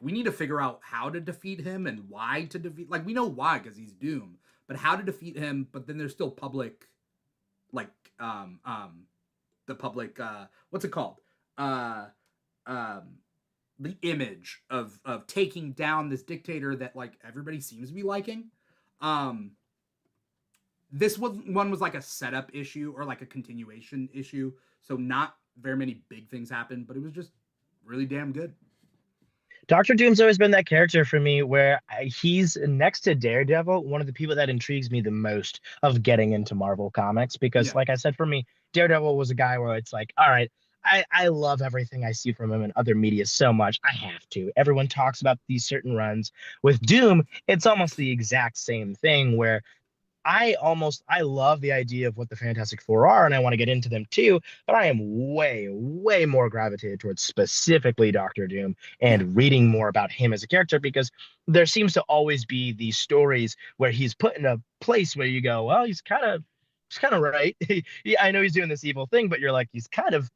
we need to figure out how to defeat him and why to defeat. Like we know why because he's Doom, but how to defeat him. But then there's still public, like the public what's it called the image of taking down this dictator that like everybody seems to be liking. This one was like a setup issue or like a continuation issue, so not very many big things happened, but it was just really damn good. Doctor Doom's always been that character for me where he's next to Daredevil, one of the people that intrigues me the most of getting into Marvel comics. Because, Yeah, like I said, for me, Daredevil was a guy where it's like, all right, I love everything I see from him in other media so much. I have to. Everyone talks about these certain runs. With Doom, it's almost the exact same thing where I love the idea of what the Fantastic Four are, and I want to get into them too. But I am way more gravitated towards specifically Doctor Doom yeah, and reading more about him as a character because there seems to always be these stories where he's put in a place where you go, well, he's kind of right. Yeah, I know he's doing this evil thing, but you're like, he's kind of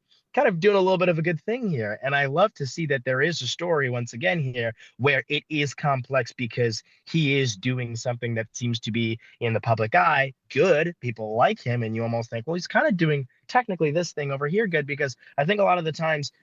doing a little bit of a good thing here. And I love to see that there is a story once again here where it is complex because he is doing something that seems to be in the public eye good. People like him, and you almost think, well, he's kind of doing technically this thing over here good because I think a lot of the times,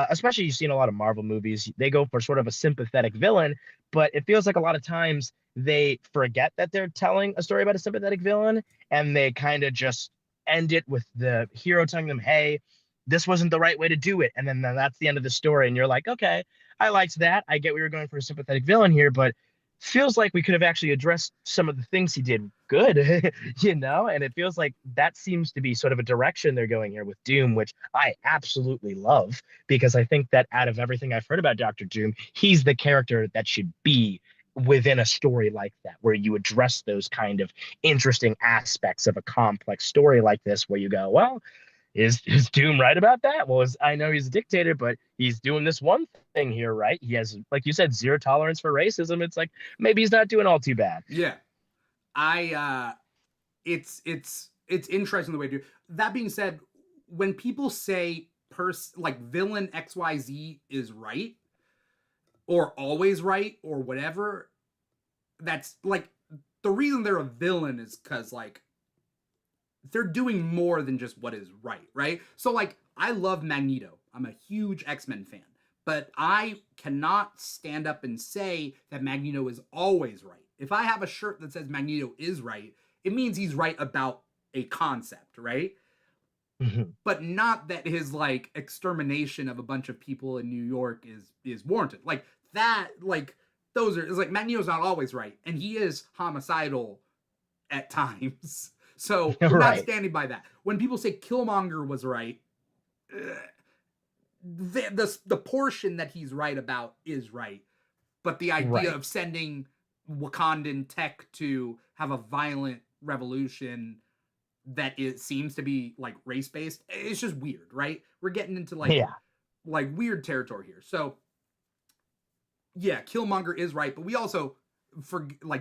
especially you've seen a lot of Marvel movies, they go for sort of a sympathetic villain, but it feels like a lot of times they forget that they're telling a story about a sympathetic villain and they kind of just end it with the hero telling them, hey, this wasn't the right way to do it. And then that's the end of the story. And you're like, okay, I liked that. I get we were going for a sympathetic villain here, but feels like we could have actually addressed some of the things he did good, And it feels like that seems to be sort of a direction they're going here with Doom, which I absolutely love because I think that out of everything I've heard about Doctor Doom, he's the character that should be within a story like that, where you address those kind of interesting aspects of a complex story like this, where you go, well, is Doom right about that? Well, I know he's a dictator, but he's doing this one thing here, right? He has, like you said, zero tolerance for racism. It's like maybe he's not doing all too bad. yeah. I it's interesting the way to do. That being said, when people say like villain XYZ is right or always right or whatever, that's like the reason they're a villain is because like they're doing more than just what is right, right? So like I love Magneto. I'm a huge X-Men fan, but I cannot stand up and say that Magneto is always right. If I have a shirt that says Magneto is right, it means he's right about a concept, right? Mhm. But not that his like extermination of a bunch of people in New York is warranted. Like that, like those are, it's like Magneto's not always right, and he is homicidal at times. So we're not Right. standing by that. When people say Killmonger was right, the portion that he's right about is right, but the idea Right. of sending Wakandan tech to have a violent revolution that it seems to be like race based, it's just weird, right? We're getting into Yeah. like weird territory here. So yeah, Killmonger is right, but we also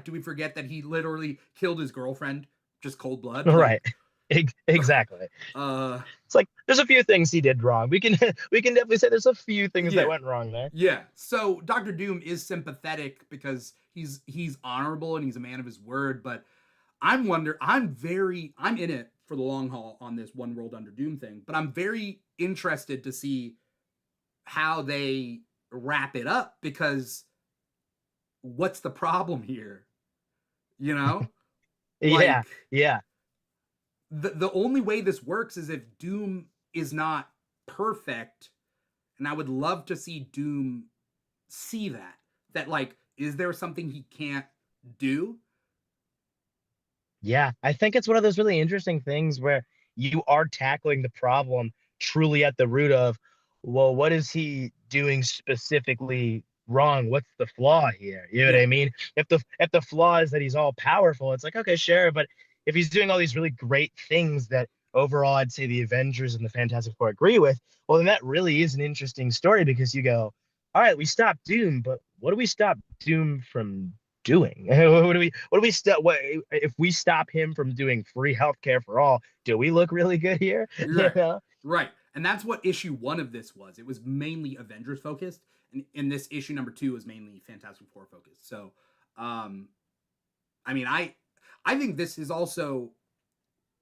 do we forget that he literally killed his girlfriend just cold blood? Right. Exactly. Uh It's like there's a few things he did wrong. We can we can definitely say there's a few things that yeah. went wrong there. Yeah. So Doctor Doom is sympathetic because he's honorable and he's a man of his word, but I'm in it for the long haul on this one world under Doom thing, but I'm very interested to see how they wrap it up because what's the problem here? You know? Yeah. Like Yeah. the only way this works is if Doom is not perfect, and I would love to see Doom see that like is there something he can't do? Yeah, I think it's one of those really interesting things where you are tackling the problem truly at the root of, well, what is he doing specifically wrong? What's the flaw here? You know what Yeah. I mean? If the flaw is that he's all powerful, it's like, okay, sure, but if he's doing all these really great things that overall I'd say the Avengers and the Fantastic Four agree with, well, then that really is an interesting story because you go, all right, we stopped Doom, but what do we stop Doom from doing? What do we stop? What if we stop him from doing free healthcare for all? Do we look really good here? You Right. know? Right. And that's what issue 1 of this was. It was mainly Avengers focused, and in this issue number 2 was mainly Fantastic Four focused. So, um I mean, I think this is also,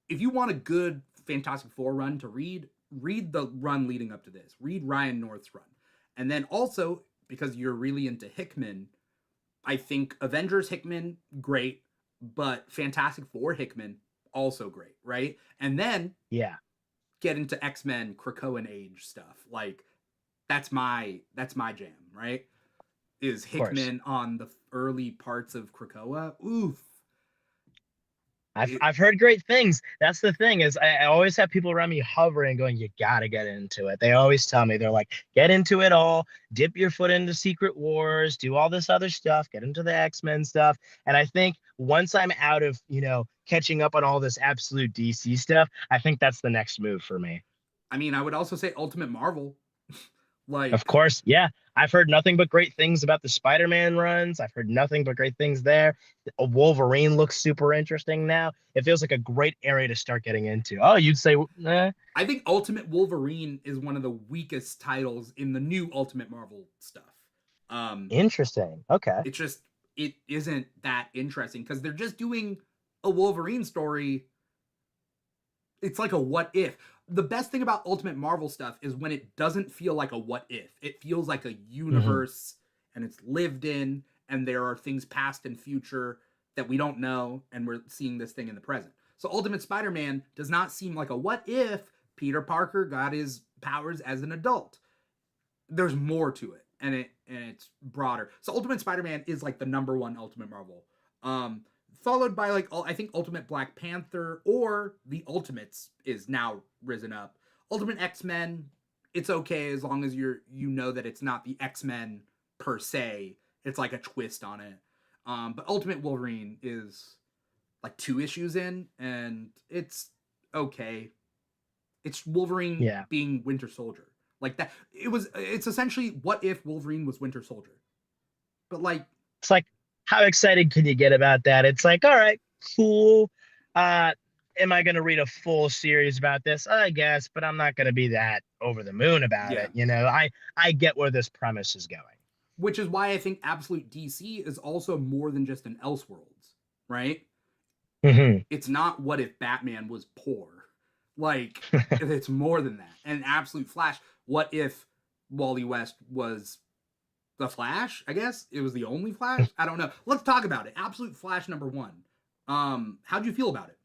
if you want a good Fantastic Four run to read the run leading up to this. Read Ryan North's run. And then also, because you're really into Hickman, I think Avengers Hickman, great, but Fantastic Four Hickman, also great, right? And then Yeah, get into X-Men Krakoan age stuff. Like that's my jam, right? Is of course. Hickman on the early parts of Krakoa. Oof. It, I've heard great things. That's the thing is I always have people around me hovering, going, "You gotta get into it." They always tell me they're like, "Get into it all, dip your foot into Secret Wars, do all this other stuff, get into the X-Men stuff." And I think once I'm out of catching up on all this absolute DC stuff, I think that's the next move for me. I mean, I would also say Ultimate Marvel. Of Like, course, yeah. I've heard nothing but great things about the Spider-Man runs. I've heard nothing but great things there. A Wolverine looks super interesting now. It feels like a great area to start getting into. Oh, you'd say, eh, I think Ultimate Wolverine is one of the weakest titles in the new Ultimate Marvel stuff. Um, interesting. Okay. it just it isn't that interesting because they're just doing a Wolverine story. It's like a what if. The best thing about Ultimate Marvel stuff is when it doesn't feel like a what if. It feels like a Hmm. universe and it's lived in, and there are things past and future that we don't know, and we're seeing this thing in the present. So Ultimate Spider-Man does not seem like a what if Peter Parker got his powers as an adult. There's more to it, and it's broader. So Ultimate Spider-Man is like the number one Ultimate Marvel. Um, Followed by like I think Ultimate Black Panther or the Ultimates is now risen up. Ultimate X-Men, it's okay as long as you know that it's not the X-Men per se. It's like a twist on it. But Ultimate Wolverine is like 2 issues in, and it's okay. It's Wolverine Yeah. being Winter Soldier. Like that. It's essentially what if Wolverine was Winter Soldier. But like, It's like, how excited can you get about that? It's like, all right, cool. Uh, am I gonna read a full series about this? I guess, but I'm not gonna be that over the moon about yeah. it. I get where this premise is going. Which is why I think Absolute DC is also more than just an Elseworlds, right? Hmm. It's not what if Batman was poor. Like, it's more than that. And Absolute Flash, what if Wally West was the Flash? I guess it was the only Flash. I don't know. Let's talk about it. Absolute Flash number 1. How'd you feel about it?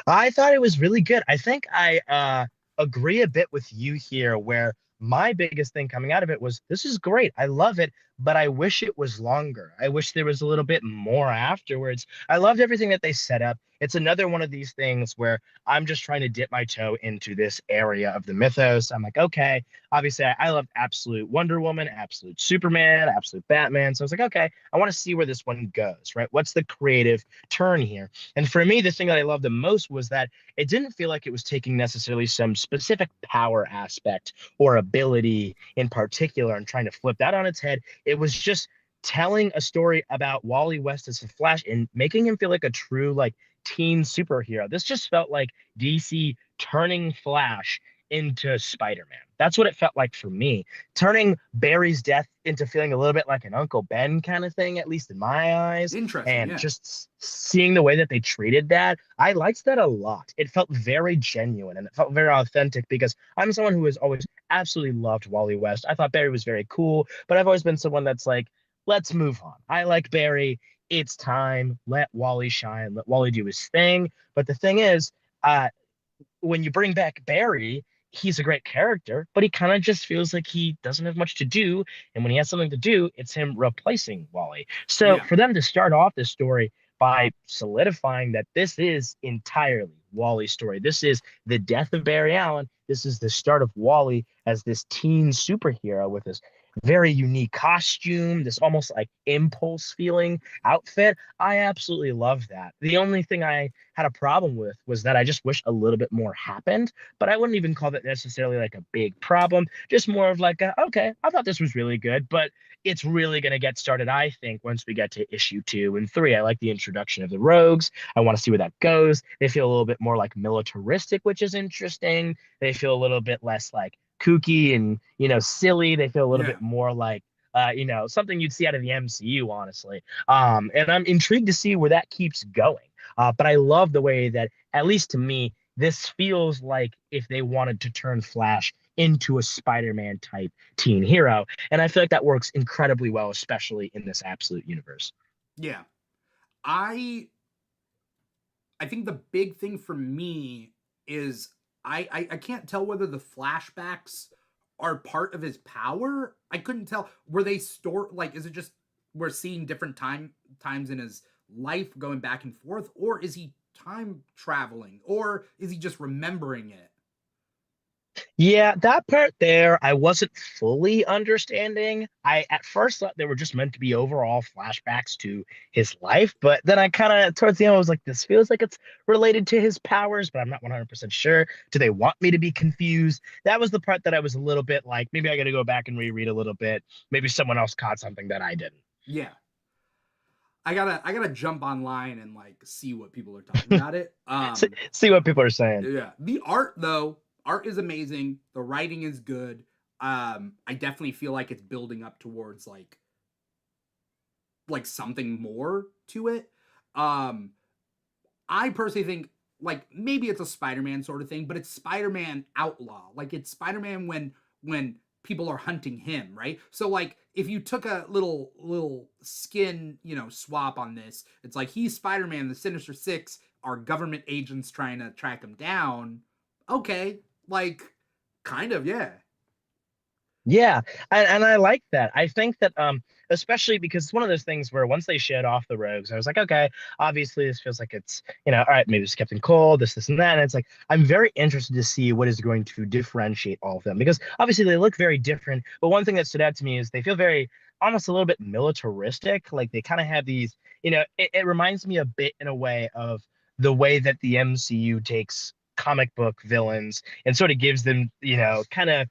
I thought it was really good. I think I agree a bit with you here, where my biggest thing coming out of it was this is great. I love it, but I wish it was longer. I wish there was a little bit more afterwards. I loved everything that they set up. it's another one of these things where I'm just trying to dip my toe into this area of the mythos. I'm like, okay, obviously I love absolute Wonder Woman, absolute Superman, absolute Batman. So I was like, okay, I want to see where this one goes, right? What's the creative turn here? And for me, the thing that I loved the most was that it didn't feel like it was taking necessarily some specific power aspect or ability in particular and trying to flip that on its head. It was just telling a story about Wally West as a Flash and making him feel like a true like teen superhero. This just felt like DC turning Flash into Spider-Man. That's what it felt like for me. Turning Barry's death into feeling a little bit like an Uncle Ben kind of thing, at least in my eyes. Interesting, And yeah. just seeing the way that they treated that, I liked that a lot. It felt very genuine and it felt very authentic because I'm someone who has always absolutely loved Wally West. I thought Barry was very cool, but I've always been someone that's like, let's move on. I like Barry. It's time. Let Wally shine. Let Wally do his thing. But the thing is, uh, when you bring back Barry, he's a great character, but he kind of just feels like he doesn't have much to do. And when he has something to do, it's him replacing Wally. So Yeah. for them to start off this story by solidifying that this is entirely Wally's story, this is the death of Barry Allen. This is the start of Wally as this teen superhero with this very unique costume, this almost like impulse feeling outfit. I absolutely love that. The only thing I had a problem with was that I just wish a little bit more happened, but I wouldn't even call that necessarily like a big problem. Just more of like, okay, I thought this was really good, but it's really going to get started, I think, once we get to issue 2 and 3. I like the introduction of the rogues. I want to see where that goes. They feel a little bit more like militaristic, which is interesting. They feel a little bit less like kooky and, silly. They feel a little Yeah. bit more like, something you'd see out of the MCU, honestly. And I'm intrigued to see where that keeps going. But I love the way that, at least to me, this feels like if they wanted to turn Flash into a Spider-Man type teen hero. And I feel like that works incredibly well, especially in this absolute universe. Yeah. I I think the big thing for me is I can't tell whether the flashbacks are part of his power. I couldn't tell. Were they stored like is it just we're seeing different times in his life going back and forth, or is he time traveling, or is he just remembering it? Yeah, that part there, I wasn't fully understanding. I at first thought they were just meant to be overall flashbacks to his life, but then I kind of, towards the end, I was like, this feels like it's related to his powers, but I'm not 100% sure. Do they want me to be confused? That was the part that I was a little bit like, maybe I got to go back and reread a little bit. Maybe someone else caught something that I didn't. Yeah. I gotta jump online and like see what people are talking about it. See what people are saying. Yeah. The art though, art is amazing. The writing is good. I definitely feel like it's building up towards like something more to it. Um, I personally think like maybe it's a Spider-Man sort of thing, but it's Spider-Man outlaw. Like it's Spider-Man when people are hunting him, right? So like if you took a little skin, swap on this, it's like he's Spider-Man, the Sinister Six are government agents trying to track him down. Okay, like kind of, yeah. Yeah, and I like that. I think that especially because it's one of those things where once they shed off the rogues, I was like, okay, obviously this feels like it's, all right, maybe it's Captain Cold, this, and that. And it's like I'm very interested to see what is going to differentiate all of them because obviously they look very different. But one thing that stood out to me is they feel very almost a little bit militaristic. Like they kind of have these, it reminds me a bit in a way of the way that the MCU takes comic book villains and sort of gives them, kind of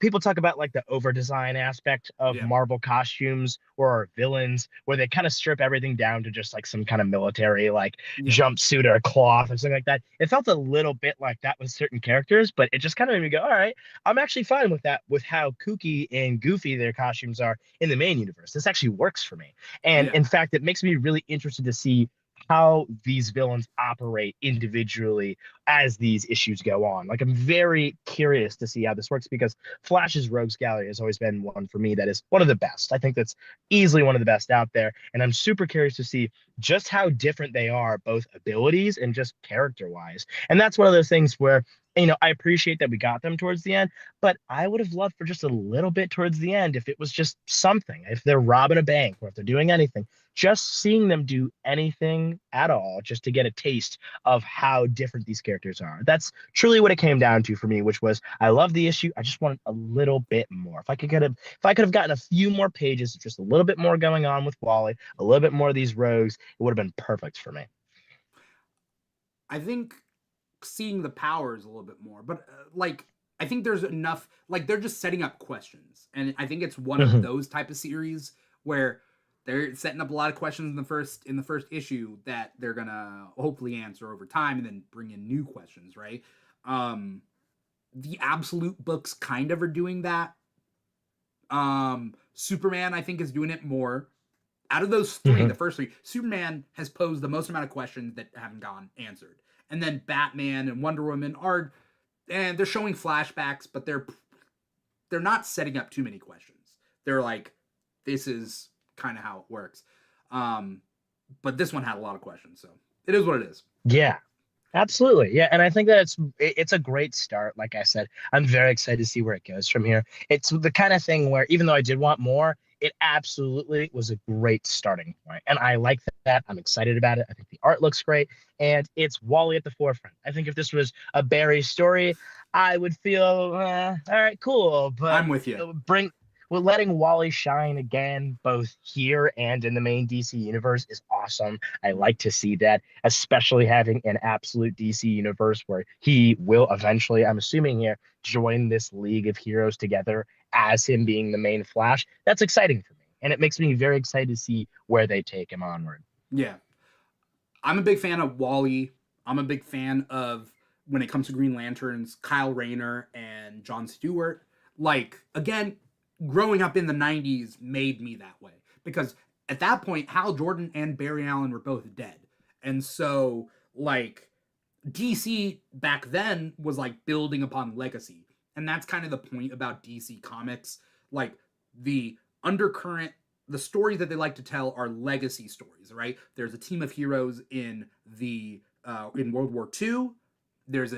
people talk about like the over design aspect of Yeah. Marvel costumes or villains, where they kind of strip everything down to just like some kind of military like Yeah. jumpsuit or cloth or something like that. It felt a little bit like that with certain characters, but it just kind of made me go, all right, I'm actually fine with that, with how kooky and goofy their costumes are in the main universe. This actually works for me. And Yeah. in fact, it makes me really interested to see how these villains operate individually as these issues go on. Like I'm very curious to see how this works because Flash's Rogues Gallery has always been one for me that is one of the best. I think that's easily one of the best out there. And I'm super curious to see just how different they are, both abilities and just character wise. And that's one of those things where I appreciate that we got them towards the end, but I would have loved for just a little bit towards the end if it was just something. If they're robbing a bank or if they're doing anything, just seeing them do anything at all, just to get a taste of how different these characters are. That's truly what it came down to for me, which was I love the issue. I just wanted a little bit more. If I could have gotten a few more pages, just a little bit more going on with Wally, a little bit more of these rogues, it would have been perfect for me. I think seeing the powers a little bit more, but like I think there's enough. Like they're just setting up questions, and I think it's one of Mhm. those type of series where they're setting up a lot of questions in the first issue that they're gonna hopefully answer over time, and then bring in new questions, right? Um, the absolute books kind of are doing that. Superman, I think, is doing it more. Out of those three, the Mhm. first three, Superman has posed the most amount of questions that haven't gone answered. And then Batman and Wonder Woman are, and they're showing flashbacks, but they're not setting up too many questions. They're like, this is kind of how it works. Um, but this one had a lot of questions, so it is what it is. Yeah. Absolutely. Yeah. And I think that it's a great start. Like I said, I'm very excited to see where it goes from here. It's the kind of thing where even though I did want more, it absolutely was a great starting point. And I like that. I'm excited about it. I think the art looks great. And it's Wally at the forefront. I think if this was a Barry story, I would feel, all right, cool. But I'm with you. bring well, letting Wally shine again, both here and in the main DC universe, is awesome. I like to see that, especially having an absolute DC universe where he will eventually, I'm assuming here, join this League of Heroes together as him being the main Flash. That's exciting for me. And it makes me very excited to see where they take him onward. Yeah. I'm a big fan of Wally. I'm a big fan of when it comes to Green Lanterns, Kyle Rayner and John Stewart. Like again, growing up in the 90s made me that way because at that point Hal Jordan and Barry Allen were both dead. And so like DC back then was like building upon legacy. And that's kind of the point about DC Comics. Like the undercurrent, the stories that they like to tell are legacy stories, right? There's a team of heroes in World War II. There's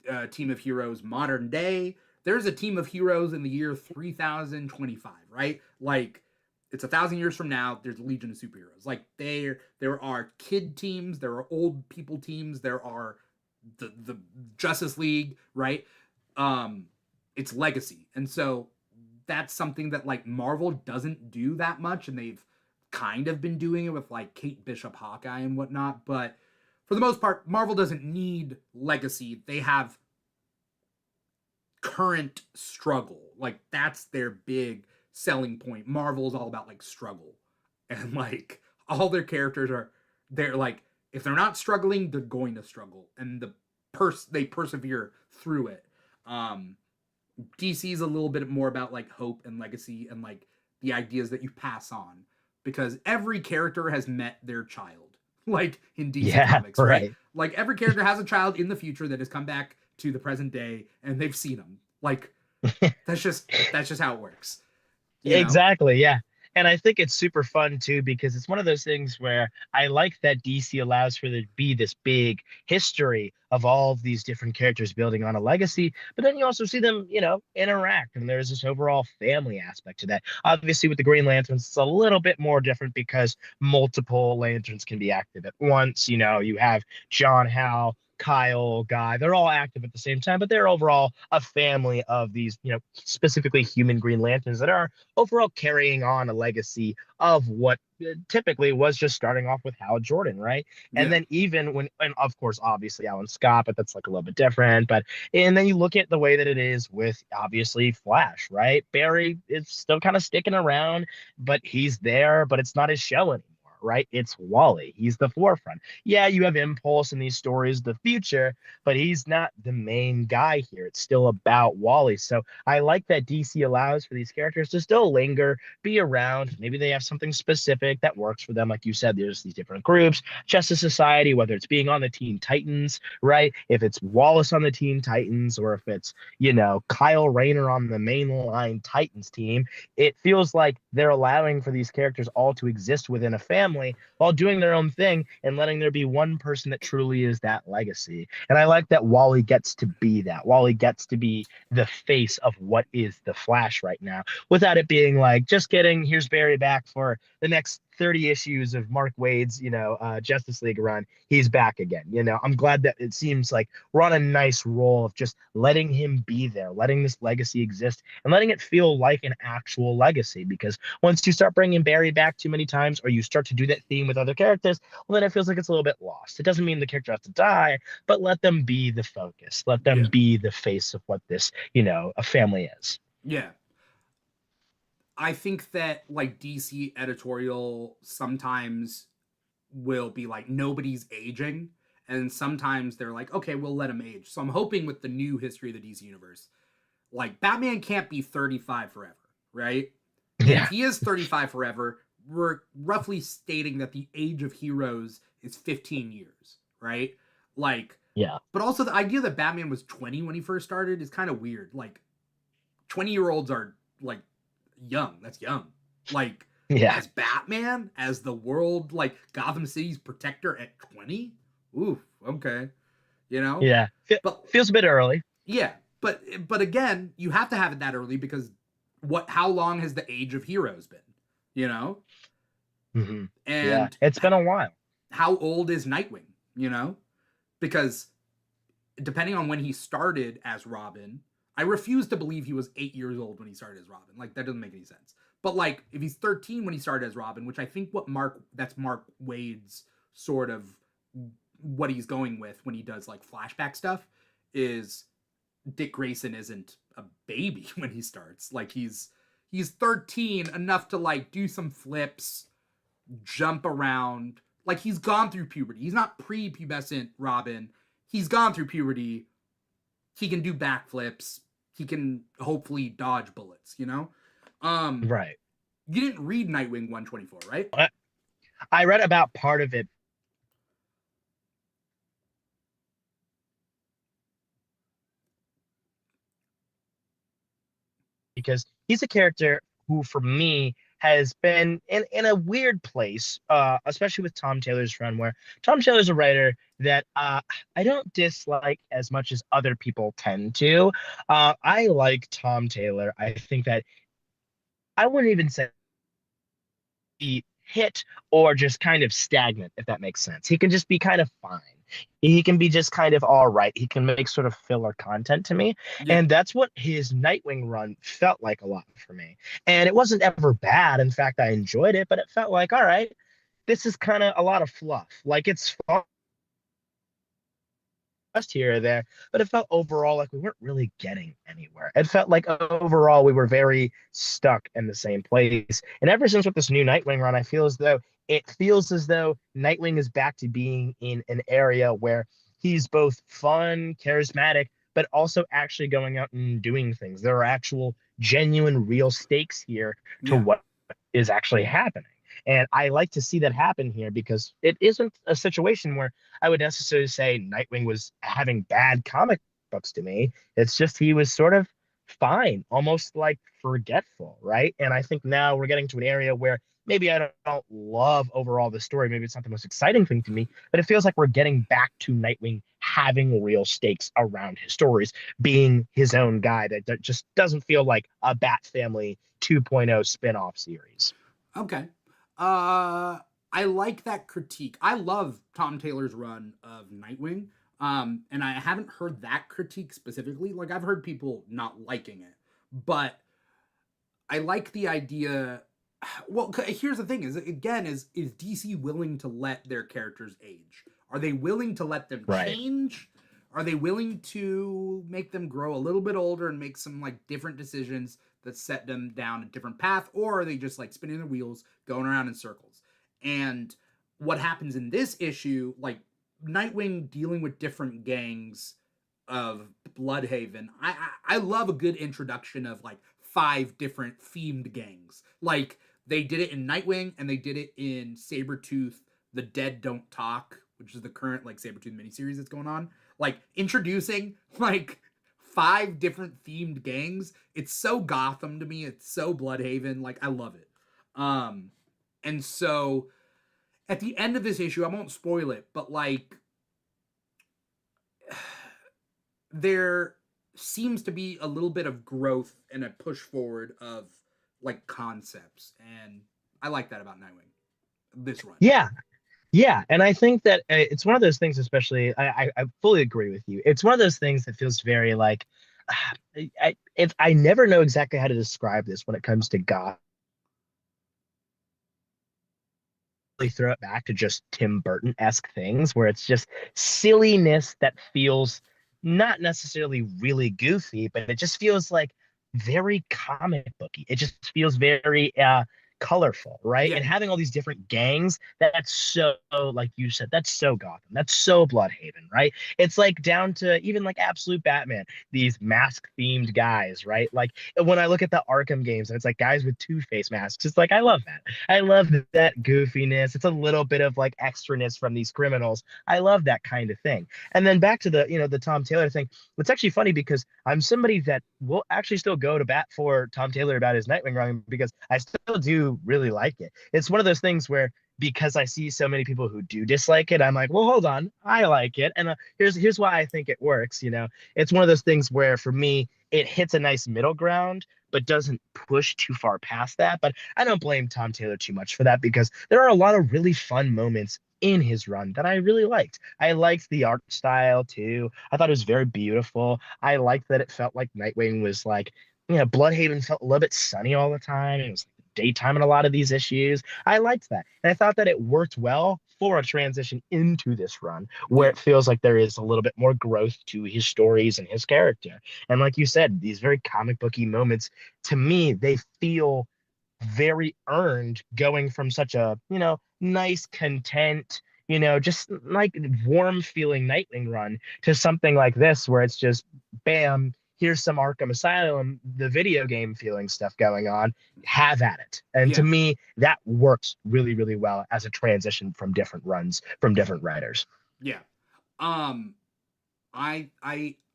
a team of heroes modern day. There's a team of heroes in the year 3025, right? Like it's 1,000 years from now. There's a legion of superheroes. Like there are kid teams, there are old people teams, there are the Justice League, right? Um, it's legacy, and so that's something that like Marvel doesn't do that much, and they've kind of been doing it with like Kate Bishop, Hawkeye, and whatnot. But for the most part, Marvel doesn't need legacy. They have current struggle. Like that's their big selling point. Marvel is all about like struggle, and like all their characters are they're like if they're not struggling, they're going to struggle, and they persevere through it. Um, DC is a little bit more about like hope and legacy and like the ideas that you pass on because every character has met their child, like in DC Yeah, Comics, right? right. Like every character has a child in the future that has come back to the present day and they've seen them. Like that's just how it works, you know? Exactly, yeah. And I think it's super fun too because it's one of those things where I like that DC allows for there to be this big history of all of these different characters building on a legacy, but then you also see them, interact, and there's this overall family aspect to that. Obviously, with the Green Lanterns, it's a little bit more different because multiple lanterns can be active at once. You have John Howe, Kyle, Guy, they're all active at the same time, but they're overall a family of these, specifically human Green Lanterns that are overall carrying on a legacy of what typically was just starting off with Hal Jordan, right? And Yeah. then even and of course, obviously Alan Scott, but that's like a little bit different. And then you look at the way that it is with obviously Flash, right? Barry is still kind of sticking around, but he's there, but it's not his show anymore. Right? It's Wally. He's the forefront. Yeah, you have Impulse in these stories, the future, but he's not the main guy here. It's still about Wally. So I like that DC allows for these characters to still linger, be around. Maybe they have something specific that works for them. Like you said, there's these different groups, Justice Society, whether it's being on the Teen Titans, right? If it's Wallace on the Teen Titans, or if it's, Kyle Rayner on the mainline Titans team, it feels like they're allowing for these characters all to exist within a family while doing their own thing and letting there be one person that truly is that legacy. And I like that Wally gets to be that. Wally gets to be the face of what is the Flash right now without it being like, just kidding, here's Barry back for the next 30 issues of Mark Waid's, Justice League run. He's back again. I'm glad that it seems like we're on a nice roll of just letting him be there, letting this legacy exist, and letting it feel like an actual legacy. Because once you start bringing Barry back too many times, or you start to do that theme with other characters, well, then it feels like it's a little bit lost. It doesn't mean the character has to die, but let them be the focus. Let them Yeah. be the face of what this, a family is. Yeah. I think that like DC editorial sometimes will be like nobody's aging, and sometimes they're like, okay, we'll let him age. So I'm hoping with the new history of the DC universe, like Batman can't be 35 forever, right? And if Yeah. he is 35 forever, we're roughly stating that the age of heroes is 15 years, right? Like, Yeah. but also the idea that Batman was 20 when he first started is kind of weird. Like, 20-year-olds are like young. That's young. Like, Yeah. as Batman, as the world, like Gotham City's protector at 20? Ooh, okay. You know? Yeah. But Feels a bit early. yeah, but again, you have to have it that early because how long has the age of heroes been? You know? Hmm. Yeah. And It's been a while. how old is Nightwing? You know? Because depending on when he started as Robin, I refuse to believe he was 8 years old when he started as Robin. Like that doesn't make any sense. But like if he's 13 when he started as Robin, which I think that's Mark Waid's sort of what he's going with when he does like flashback stuff is Dick Grayson isn't a baby when he starts. Like he's 13 enough to like do some flips, jump around. Like he's gone through puberty. He's not pre-pubescent Robin. He's gone through puberty. He can do backflips. He can hopefully dodge bullets, you know? Right. You didn't read Nightwing 124, right? I read about part of it because he's a character who, for me, has been in a weird place, especially with Tom Taylor's run, where Tom Taylor's a writer that I don't dislike as much as other people tend to. I like Tom Taylor. I think that I wouldn't even say be hit or just kind of stagnant, if that makes sense. He can just be kind of fine. He can be just kind of all right. He can make sort of filler content to me. Yeah. And that's what his Nightwing run felt like a lot for me. And it wasn't ever bad. In fact, I enjoyed it, but it felt like, all right, this is kind of a lot of fluff. Like it's fun just here or there, but it felt overall like we weren't really getting anywhere. It felt like overall we were very stuck in the same place. And ever since with this new Nightwing run, it feels as though Nightwing is back to being in an area where he's both fun, charismatic, but also actually going out and doing things. There are actual genuine real stakes here to Yeah. what is actually happening. And I like to see that happen here because it isn't a situation where I would necessarily say Nightwing was having bad comic books to me. It's just he was sort of fine, almost like forgetful, right? And I think now we're getting to an area where maybe I don't love overall the story. Maybe it's not the most exciting thing to me, but it feels like we're getting back to Nightwing having real stakes around his stories, being his own guy that just doesn't feel like a Bat Family 2.0 spin-off series. Okay. Uh I like that critique. I love Tom Taylor's run of Nightwing. And I haven't heard that critique specifically. Like I've heard people not liking it. But I like the idea. Well, here's the thing: is again, is DC willing to let their characters age? Are they willing to let them Right. change? Are they willing to make them grow a little bit older and make some like different decisions that set them down a different path, or are they just like spinning their wheels, going around in circles? And what happens in this issue, like Nightwing dealing with different gangs of Bloodhaven. I love a good introduction of like five different themed gangs. Like they did it in Nightwing and they did it in Sabretooth, The Dead Don't Talk, which is the current like Sabretooth miniseries that's going on. Like introducing like five different themed gangs. It's so Gotham to me. It's so Bloodhaven. Like I love it. Um, and so at the end of this issue, I won't spoil it, but like there seems to be a little bit of growth and a push forward of like concepts, and I like that about Nightwing this run. Yeah, yeah, and I think that it's one of those things, especially I fully agree with you. It's one of those things that feels very like I never know exactly how to describe this when it comes to God. Throw it back to just Tim Burton-esque things where it's just silliness that feels not necessarily really goofy, but it just feels like very comic booky. It just feels very colorful, right? Yeah, And having all these different gangs, that's so, like you said, that's so Gotham. That's so Bloodhaven, right? It's like down to even like Absolute Batman, these mask themed guys, right? Like when I look at the Arkham games and it's like guys with Two-Face masks, it's like I love that. I love that goofiness. It's a little bit of like extraness from these criminals. I love that kind of thing. And then back to the, the Tom Taylor thing. It's actually funny because I'm somebody that will actually still go to bat for Tom Taylor about his Nightwing run because I still do really like it. It's one of those things where because I see so many people who do dislike it, I'm like, well, hold on, I like it, and here's why I think it works. It's one of those things where for me, it hits a nice middle ground, but doesn't push too far past that. But I don't blame Tom Taylor too much for that because there are a lot of really fun moments in his run that I really liked. I liked the art style too. I thought it was very beautiful. I liked that it felt like Nightwing was like, Bloodhaven felt a little bit sunny all the time. It was like daytime in a lot of these issues. I liked that. And I thought that it worked well for a transition into this run where yeah, it feels like there is a little bit more growth to his stories and his character. And like you said, these very comic booky moments, to me, they feel very earned going from such a, nice, content, just like warm feeling Nightwing run to something like this where it's just bam, here's some Arkham Asylum, the video game feeling stuff going on. Have at it. And to yeah, me, that works really, really well as a transition from different runs from different writers. yeah. Um, I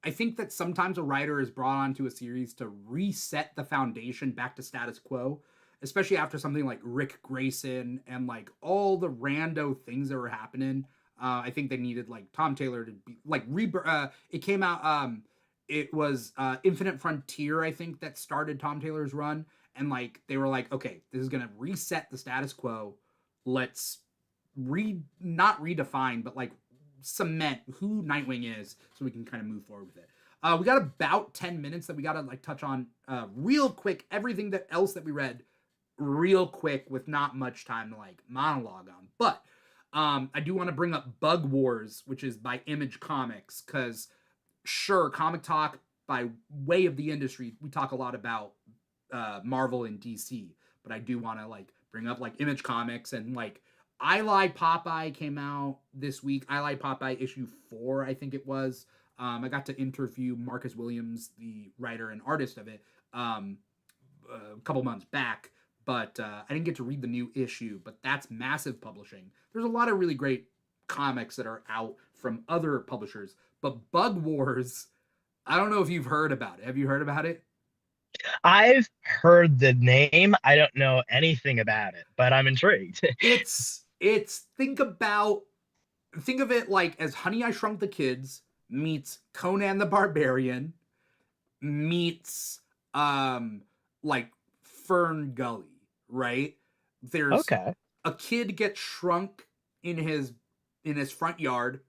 think that sometimes a writer is brought onto a series to reset the foundation back to status quo, especially after something like Rick Grayson and like all the rando things that were happening. I think they needed like Tom Taylor to be like it came out it was Infinite Frontier, I think, that started Tom Taylor's run, and like they were like, okay, this is gonna reset the status quo. Let's not redefine, but like cement who Nightwing is, so we can kind of move forward with it. We got about 10 minutes that we got to like touch on real quick everything that else that we read real quick with not much time to like monologue on. But I do want to bring up Bug Wars, which is by Image Comics, because sure, Comic Talk by way of the industry, we talk a lot about Marvel and DC, but I do want to like bring up like Image Comics and like I Lied Popeye came out this week. I Lied Popeye issue 4, I think it was. I got to interview Marcus Williams, the writer and artist of it, a couple months back, but I didn't get to read the new issue. But that's massive publishing. There's a lot of really great comics that are out from other publishers, but Bug Wars, I don't know if you've heard about it. Have you heard about it? I've heard the name. I don't know anything about it, but I'm intrigued. It's think of it like as Honey I Shrunk the Kids meets Conan the Barbarian meets like Fern Gully, right? There's Okay. a kid gets shrunk in his front yard,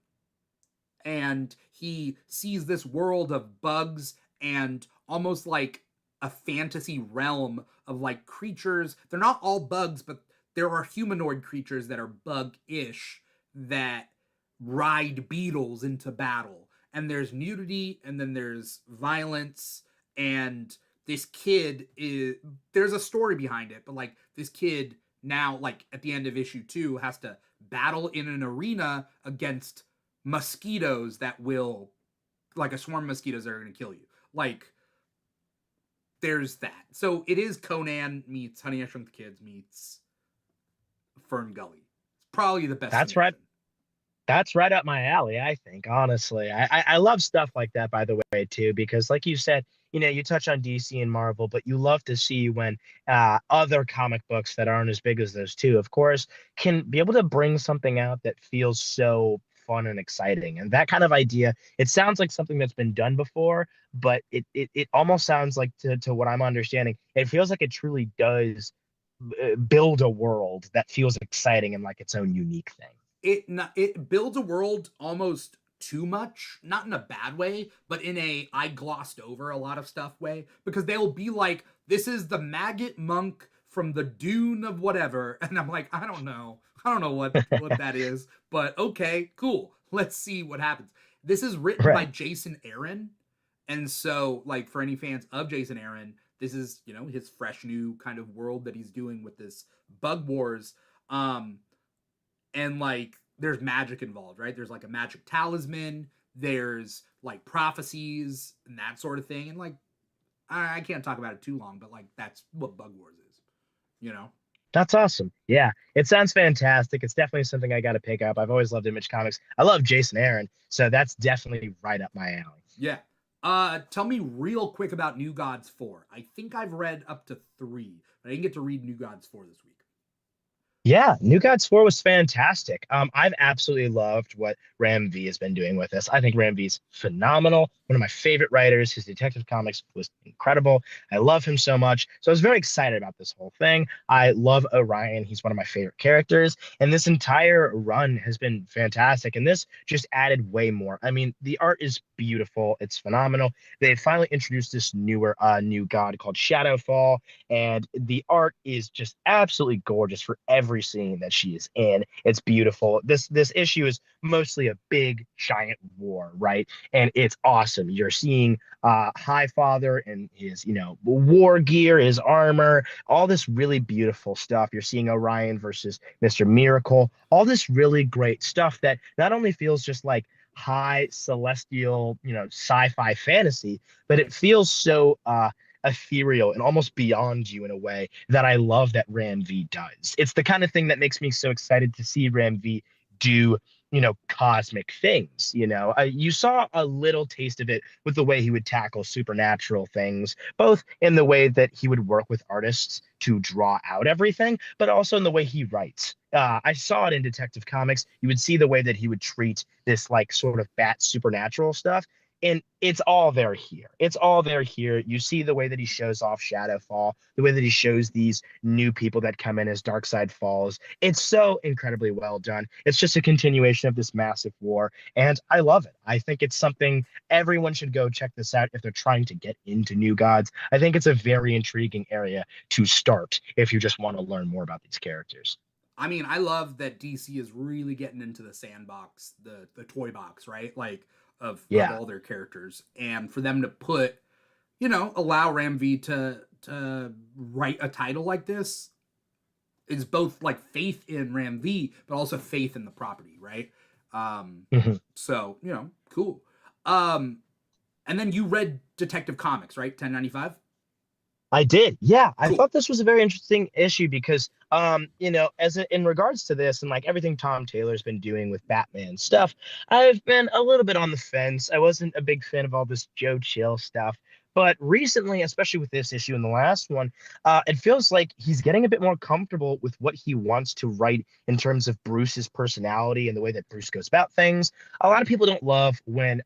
and he sees this world of bugs and almost like a fantasy realm of like creatures. They're not all bugs, but there are humanoid creatures that are bug-ish that ride beetles into battle. And there's nudity, and then there's violence, and this kid is there's a story behind it, but like this kid now, like at the end of issue 2, has to battle in an arena against mosquitoes that will like a swarm of mosquitoes that are going to kill you. Like there's that. So it is Conan meets Honey I Shrunk the Kids meets Fern Gully. It's probably the best That's right. summation. That's right up my alley, I think, honestly. I love stuff like that, by the way, too, because like you said, you touch on DC and Marvel, but you love to see when other comic books that aren't as big as those two, of course, can be able to bring something out that feels so fun and exciting. And that kind of idea, it sounds like something that's been done before, but it almost sounds like to what I'm understanding, it feels like it truly does build a world that feels exciting and like its own unique thing. It builds a world almost too much, not in a bad way, but in a I glossed over a lot of stuff way, because they'll be like, this is the maggot monk from the Dune of whatever, and I'm like, I don't know what that is, but okay, cool, let's see what happens. This is written by Right. Jason Aaron, and so like for any fans of Jason Aaron, this is his fresh new kind of world that he's doing with this Bug Wars. um and like there's magic involved, right? There's like a magic talisman, there's like prophecies and that sort of thing. And like I can't talk about it too long, but like that's what Bug Wars is, you know? That's awesome. Yeah, it sounds fantastic. It's definitely something I got to pick up. I've always loved Image Comics. I love Jason Aaron, so that's definitely right up my alley. Yeah. Tell me real quick about New Gods 4. I think I've read up to 3, but I didn't get to read New Gods 4 this week. Yeah, New Gods 4 was fantastic. I've absolutely loved what Ram V has been doing with this. I think Ram V's phenomenal. One of my favorite writers. His Detective Comics was incredible. I love him so much. So I was very excited about this whole thing. I love Orion. He's one of my favorite characters. And this entire run has been fantastic. And this just added way more. I mean, the art is beautiful. It's phenomenal. They finally introduced this new god called Shadowfall, and the art is just absolutely gorgeous for every scene that she is in. It's beautiful. This issue is mostly a big giant war, right? And it's awesome. You're seeing Highfather and his war gear, his armor, all this really beautiful stuff. You're seeing Orion versus Mr. Miracle, all this really great stuff that not only feels just like high celestial, sci-fi fantasy, but it feels so ethereal and almost beyond you in a way that I love that Ram V does. It's the kind of thing that makes me so excited to see Ram V do, cosmic things. You saw a little taste of it with the way he would tackle supernatural things, both in the way that he would work with artists to draw out everything, but also in the way he writes. I saw it in Detective Comics. You would see the way that he would treat this like sort of bat supernatural stuff, and it's all there here. It's all there here. You see the way that he shows off Shadowfall, the way that he shows these new people that come in as Darkseid Falls. It's so incredibly well done. It's just a continuation of this massive war, and I love it. I think it's something everyone should go check this out if they're trying to get into New Gods. I think it's a very intriguing area to start if you just want to learn more about these characters. I mean, I love that DC is really getting into the sandbox, the toy box, right? Like of Yeah. all their characters, and for them to put, allow Ramv to write a title like this is both like faith in Ramv, but also faith in the property, right? Mhm. So cool. Um, and then you read Detective Comics, right? 1095. I did. Yeah, I Cool. thought this was a very interesting issue because, in regards to this and like everything Tom Taylor's been doing with Batman stuff, I've been a little bit on the fence. I wasn't a big fan of all this Joe Chill stuff, but recently, especially with this issue and the last one, it feels like he's getting a bit more comfortable with what he wants to write in terms of Bruce's personality and the way that Bruce goes about things. A lot of people don't love when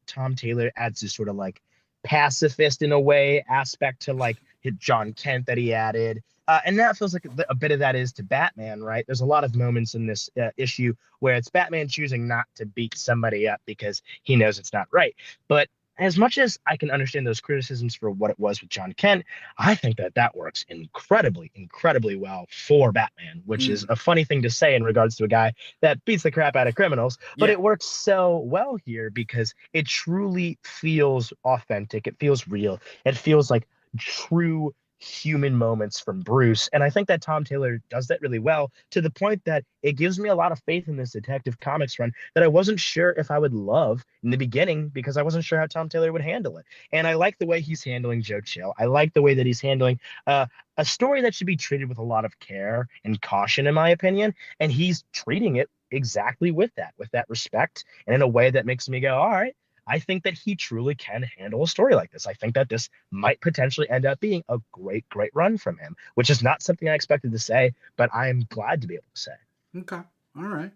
Tom Taylor adds this sort of like pacifist in a way aspect to like John Kent that he added. And that feels like a bit of that is to Batman, right? There's a lot of moments in this issue where it's Batman choosing not to beat somebody up because he knows it's not right. But as much as I can understand those criticisms for what it was with John Kent, I think that that works incredibly, incredibly well for Batman, which is Mm, a funny thing to say in regards to a guy that beats the crap out of criminals. But yeah. it works so well here because it truly feels authentic. It feels real. It feels like true human moments from Bruce. And I think that Tom Taylor does that really well to the point that it gives me a lot of faith in this Detective Comics run that I wasn't sure if I would love in the beginning because I wasn't sure how Tom Taylor would handle it. And I like the way he's handling Joe Chill. I like the way that he's handling a story that should be treated with a lot of care and caution, in my opinion. And he's treating it exactly with that respect, and in a way that makes me go, all right, I think that he truly can handle a story like this. I think that this might potentially end up being a great, great run from him, which is not something I expected to say, but I am glad to be able to say. Okay. All right.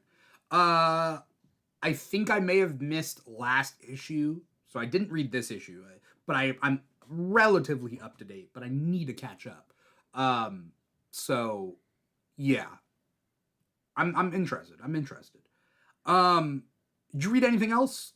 Uh, I think I may have missed last issue, so I didn't read this issue, but I'm relatively up to date, but I need to catch up. Um, so yeah, I'm interested. I'm interested. Did you read anything else?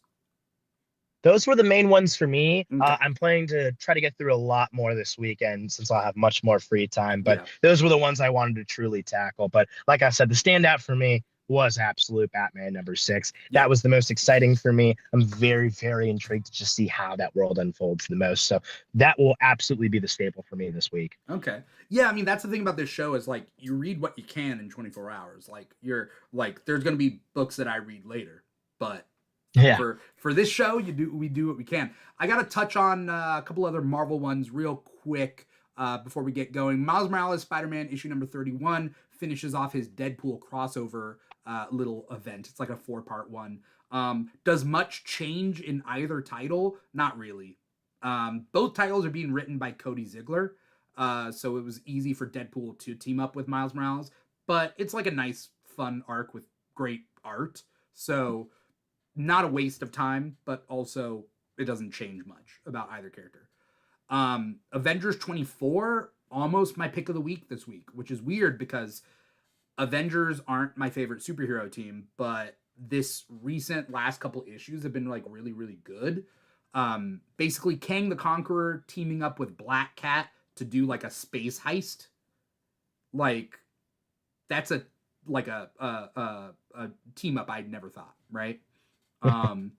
Those were the main ones for me. Okay. I'm planning to try to get through a lot more this weekend since I'll have much more free time. But Yeah. those were the ones I wanted to truly tackle. But like I said, the standout for me was Absolute Batman #6. Yeah. That was the most exciting for me. I'm very, very intrigued to just see how that world unfolds the most. So that will absolutely be the staple for me this week. Okay. Yeah, I mean that's the thing about this show is like you read what you can in 24 hours. Like you're like there's going to be books that I read later, but Yeah. for this show, we do what we can. I got to touch on a couple other Marvel ones real quick before we get going. Miles Morales Spider-Man issue number 31 finishes off his Deadpool crossover little event. It's like a 4-part one. Does much change in either title? Not really. Both titles are being written by Cody Ziegler, so it was easy for Deadpool to team up with Miles Morales. But it's like a nice, fun arc with great art. So not a waste of time, but also it doesn't change much about either character. Avengers 24, almost my pick of the week this week, which is weird because Avengers aren't my favorite superhero team, but this recent last couple issues have been like really, really good. Basically, Kang the Conqueror teaming up with Black Cat to do like a space heist. Like that's a team up I'd never thought, right? Um,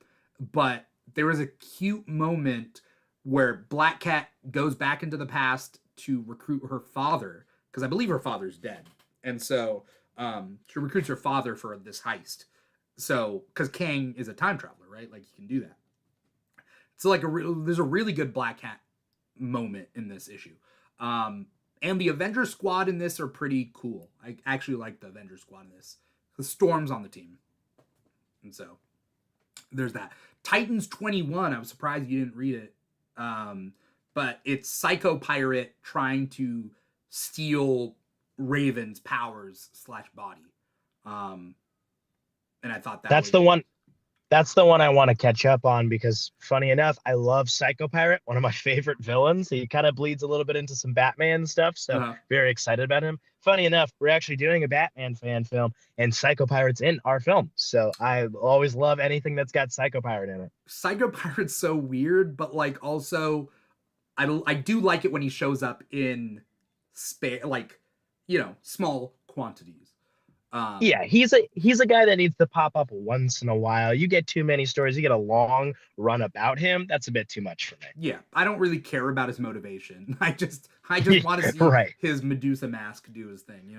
but there was a cute moment where Black Cat goes back into the past to recruit her father because I believe her father's dead, and so she recruits her father for this heist. So because Kang is a time traveler, right? Like he can do that. So like there's a really good Black Cat moment in this issue. And the Avengers squad in this are pretty cool. I actually like the Avengers squad in this. The Storm's on the team, and so there's that. Titans 21. I was surprised you didn't read it. But it's Psycho Pirate trying to steal Raven's powers / body. And I thought that That's was the one. That's the one I want to catch up on because, funny enough, I love Psycho Pirate, one of my favorite villains. He kind of bleeds a little bit into some Batman stuff, so uh, very excited about him. Funny enough, we're actually doing a Batman fan film, and Psycho Pirate's in our film. So I always love anything that's got Psycho Pirate in it. Psycho Pirate's so weird, but like also I do like it when he shows up in like small quantities. Um, Yeah, he's a guy that needs to pop up once in a while. You get too many stories, you get a long run about him. That's a bit too much for yeah, I don't really care about his motivation. I just me. want to see Right, his Medusa mask do his thing.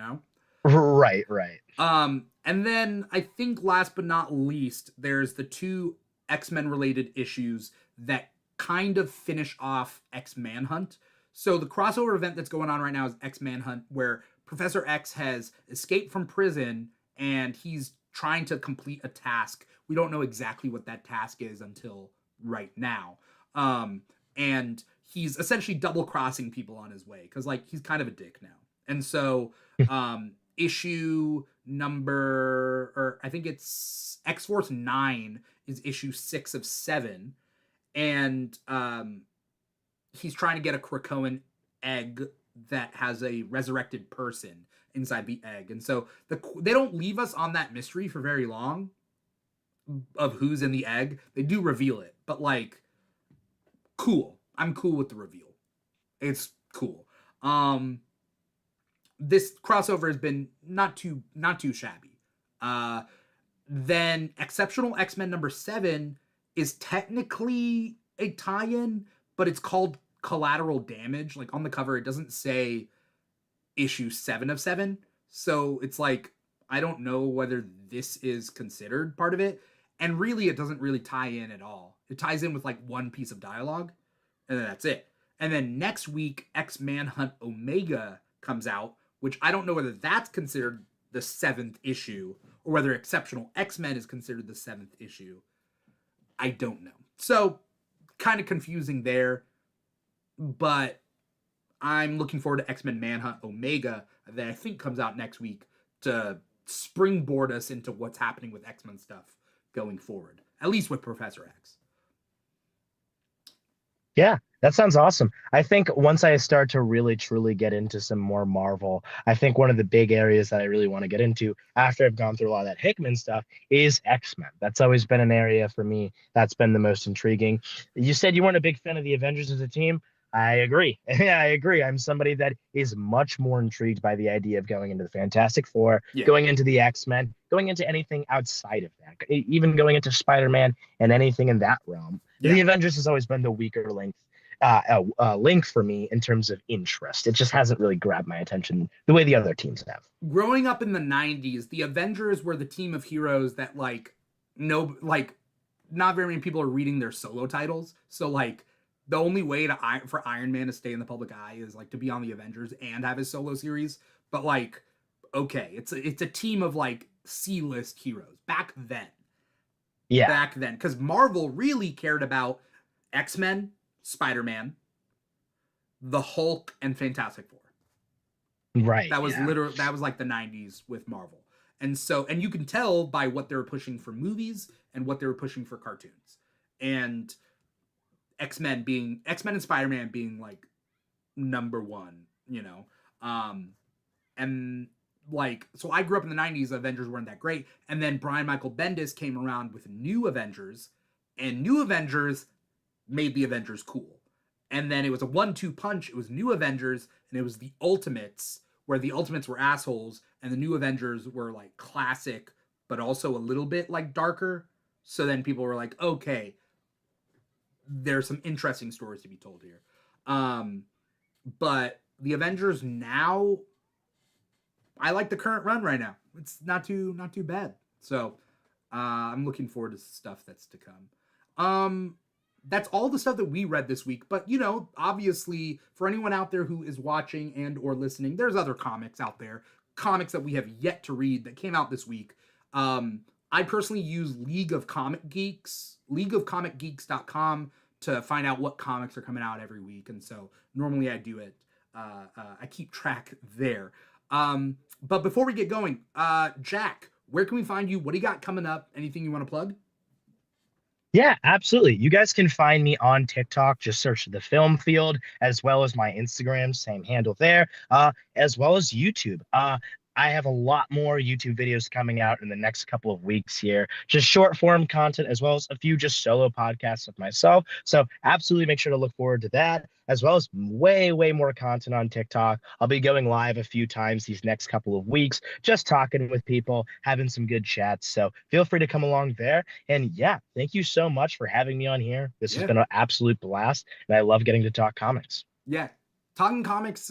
right, right. And then I think last but not least, there's the two X-Men related issues that kind of finish off X Manhunt. So the crossover event that's going on right now is X Manhunt, where Professor X has escaped from prison and he's trying to complete a task. We don't know exactly what that task is until right now. And he's essentially double crossing people on his way because like he's kind of a dick now. And so issue number, or I think it's X Force 9 is issue 6 of 7. And he's trying to get a Krakoan egg that has a resurrected person inside the egg. And so they don't leave us on that mystery for very long of who's in the egg. They do reveal it, but like cool. I'm cool with the reveal. It's cool. This crossover has been not too shabby. Then Exceptional X-Men number 7 is technically a tie-in, but it's called Collateral Damage. Like on the cover, it doesn't say issue 7 of 7. So it's like, I don't know whether this is considered part of it. And really, it doesn't really tie in at all. It ties in with like one piece of dialogue, and then that's it. And then next week, X Manhunt Omega comes out, which I don't know whether that's considered the 7th issue or whether Exceptional X-Men is considered the 7th issue. I don't know. So, kind of confusing there, but I'm looking forward to X-Men Manhunt Omega that I think comes out next week to springboard us into what's happening with X-Men stuff going forward, at least with Professor X. Yeah, that sounds awesome. I think once I start to really truly get into some more Marvel, I think one of the big areas that I really want to get into after I've gone through a lot of that Hickman stuff is X-Men. That's always been an area for me that's been the most intriguing. You said you weren't a big fan of the Avengers as a team. I agree. Yeah, I agree. I'm somebody that is much more intrigued by the idea of going into the Fantastic Four, Yeah. going into the X-Men, going into anything outside of that, even going into Spider-Man and anything in that realm. Yeah. The Avengers has always been the weaker link for me in terms of interest. It just hasn't really grabbed my attention the way the other teams have. Growing up in the 90s, the Avengers were the team of heroes that not very many people are reading their solo titles. So like the only way for Iron Man to stay in the public eye is like to be on the Avengers and have his solo series. But like, okay, it's a team of like C-list heroes back then. Yeah. Back then, because Marvel really cared about X-Men, Spider-Man, the Hulk, and Fantastic Four. Right. That was literally, that was like the 90s with Marvel. And you can tell by what they were pushing for movies and what they were pushing for cartoons. And X-Men and Spider-Man being like number one, and like, so I grew up in the 90s, Avengers weren't that great. And then Brian Michael Bendis came around with New Avengers, and New Avengers made the Avengers cool. And then it was a 1-2 punch. It was New Avengers, and it was the Ultimates, where the Ultimates were assholes, and the New Avengers were like classic, but also a little bit like darker. So then people were like, okay, there's some interesting stories to be told here. But the Avengers now, I like the current run right now. It's not too bad. So I'm looking forward to stuff that's to come. That's all the stuff that we read this week. But, obviously, for anyone out there who is watching and or listening, there's other comics out there. Comics that we have yet to read that came out this week. I personally use leagueofcomicgeeks.com to find out what comics are coming out every week. And so normally I do it. I keep track there. But before we get going, Jack, where can we find you? What do you got coming up? Anything you want to plug? Yeah, absolutely. You guys can find me on TikTok. Just search the Film Field, as well as my Instagram, same handle there, as well as YouTube. I have a lot more YouTube videos coming out in the next couple of weeks here, just short form content, as well as a few just solo podcasts with myself. So absolutely make sure to look forward to that, as well as way, way more content on TikTok. I'll be going live a few times these next couple of weeks, just talking with people, having some good chats. So feel free to come along there. And yeah, thank you so much for having me on here. This has been an absolute blast, and I love getting to talk comics. Yeah. Talking comics,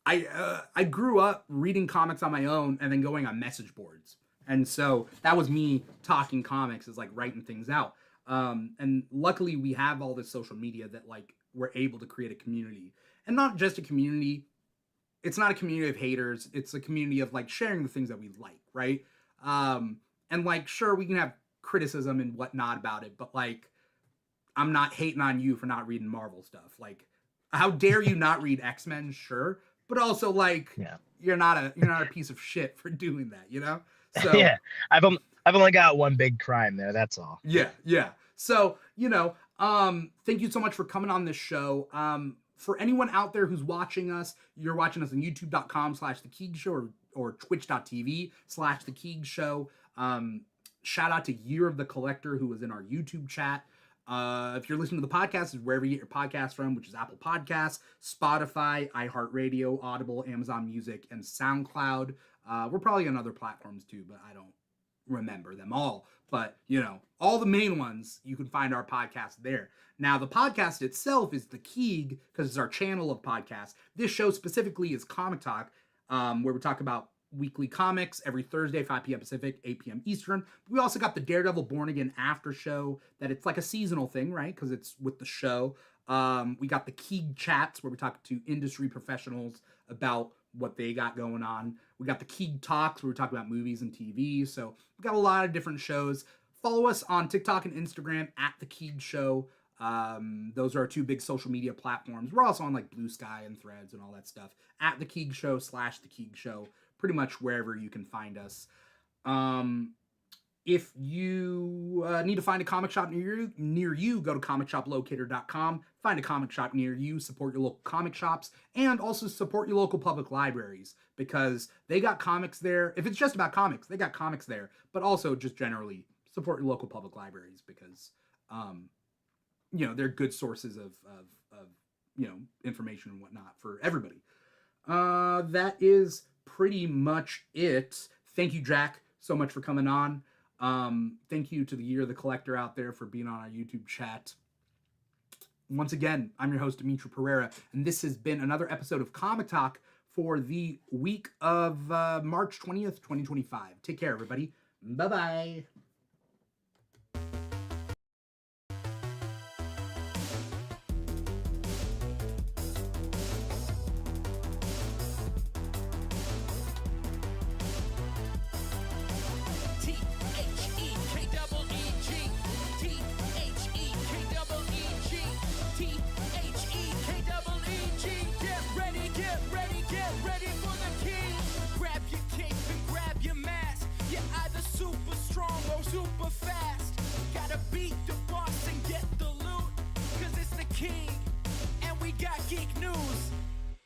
I grew up reading comics on my own and then going on message boards. And so that was me talking comics, is like writing things out. And luckily we have all this social media that like we're able to create a community, and not just a community. It's not a community of haters. It's a community of like sharing the things that we like. Right. And like, sure, we can have criticism and whatnot about it, but like, I'm not hating on you for not reading Marvel stuff. Like, how dare you not read X-Men? Sure. But also, like, you're not a piece of shit for doing that, So yeah, I've only got one big crime there. That's all. Yeah. So thank you so much for coming on this show. For anyone out there who's watching us, you're watching us on YouTube.com/The Keeg Show or Twitch.tv/The Keeg Show. Shout out to Year of the Collector, who was in our YouTube chat. If you're listening to the podcast, is wherever you get your podcast from, which is Apple Podcasts, Spotify, iHeartRadio, Audible, Amazon Music, and SoundCloud. We're probably on other platforms too, but I don't remember them all. But, all the main ones, you can find our podcast there. Now, the podcast itself is The Keeg, because it's our channel of podcasts. This show specifically is Comic Talk, where we talk about weekly comics every Thursday, 5 p.m. Pacific, 8 p.m. Eastern. We also got the Daredevil Born Again after show, that it's like a seasonal thing, right? Because it's with the show. We got the Keeg Chats, where we talk to industry professionals about what they got going on. We got the Keeg Talks, where we talk about movies and TV. So we've got a lot of different shows. Follow us on TikTok and Instagram at The Keeg Show. Those are our two big social media platforms. We're also on like Blue Sky and Threads and all that stuff. At The Keeg Show / The Keeg Show. Pretty much wherever you can find us. If you need to find a comic shop near you, go to comicshoplocator.com. Find a comic shop near you, support your local comic shops, and also support your local public libraries, because they got comics there. If it's just about comics, they got comics there, but also just generally support your local public libraries, because they're good sources of information and whatnot for everybody. That is pretty much it. Thank you, Jack, so much for coming on. Thank you to the Year of the Collector out there for being on our YouTube chat. Once again, I'm your host, Dimithri Perera, and this has been another episode of Comic Talk for the week of March 20th, 2025. Take care, everybody. Bye-bye. Super fast, gotta beat the boss and get the loot, cause it's the king, and we got geek news.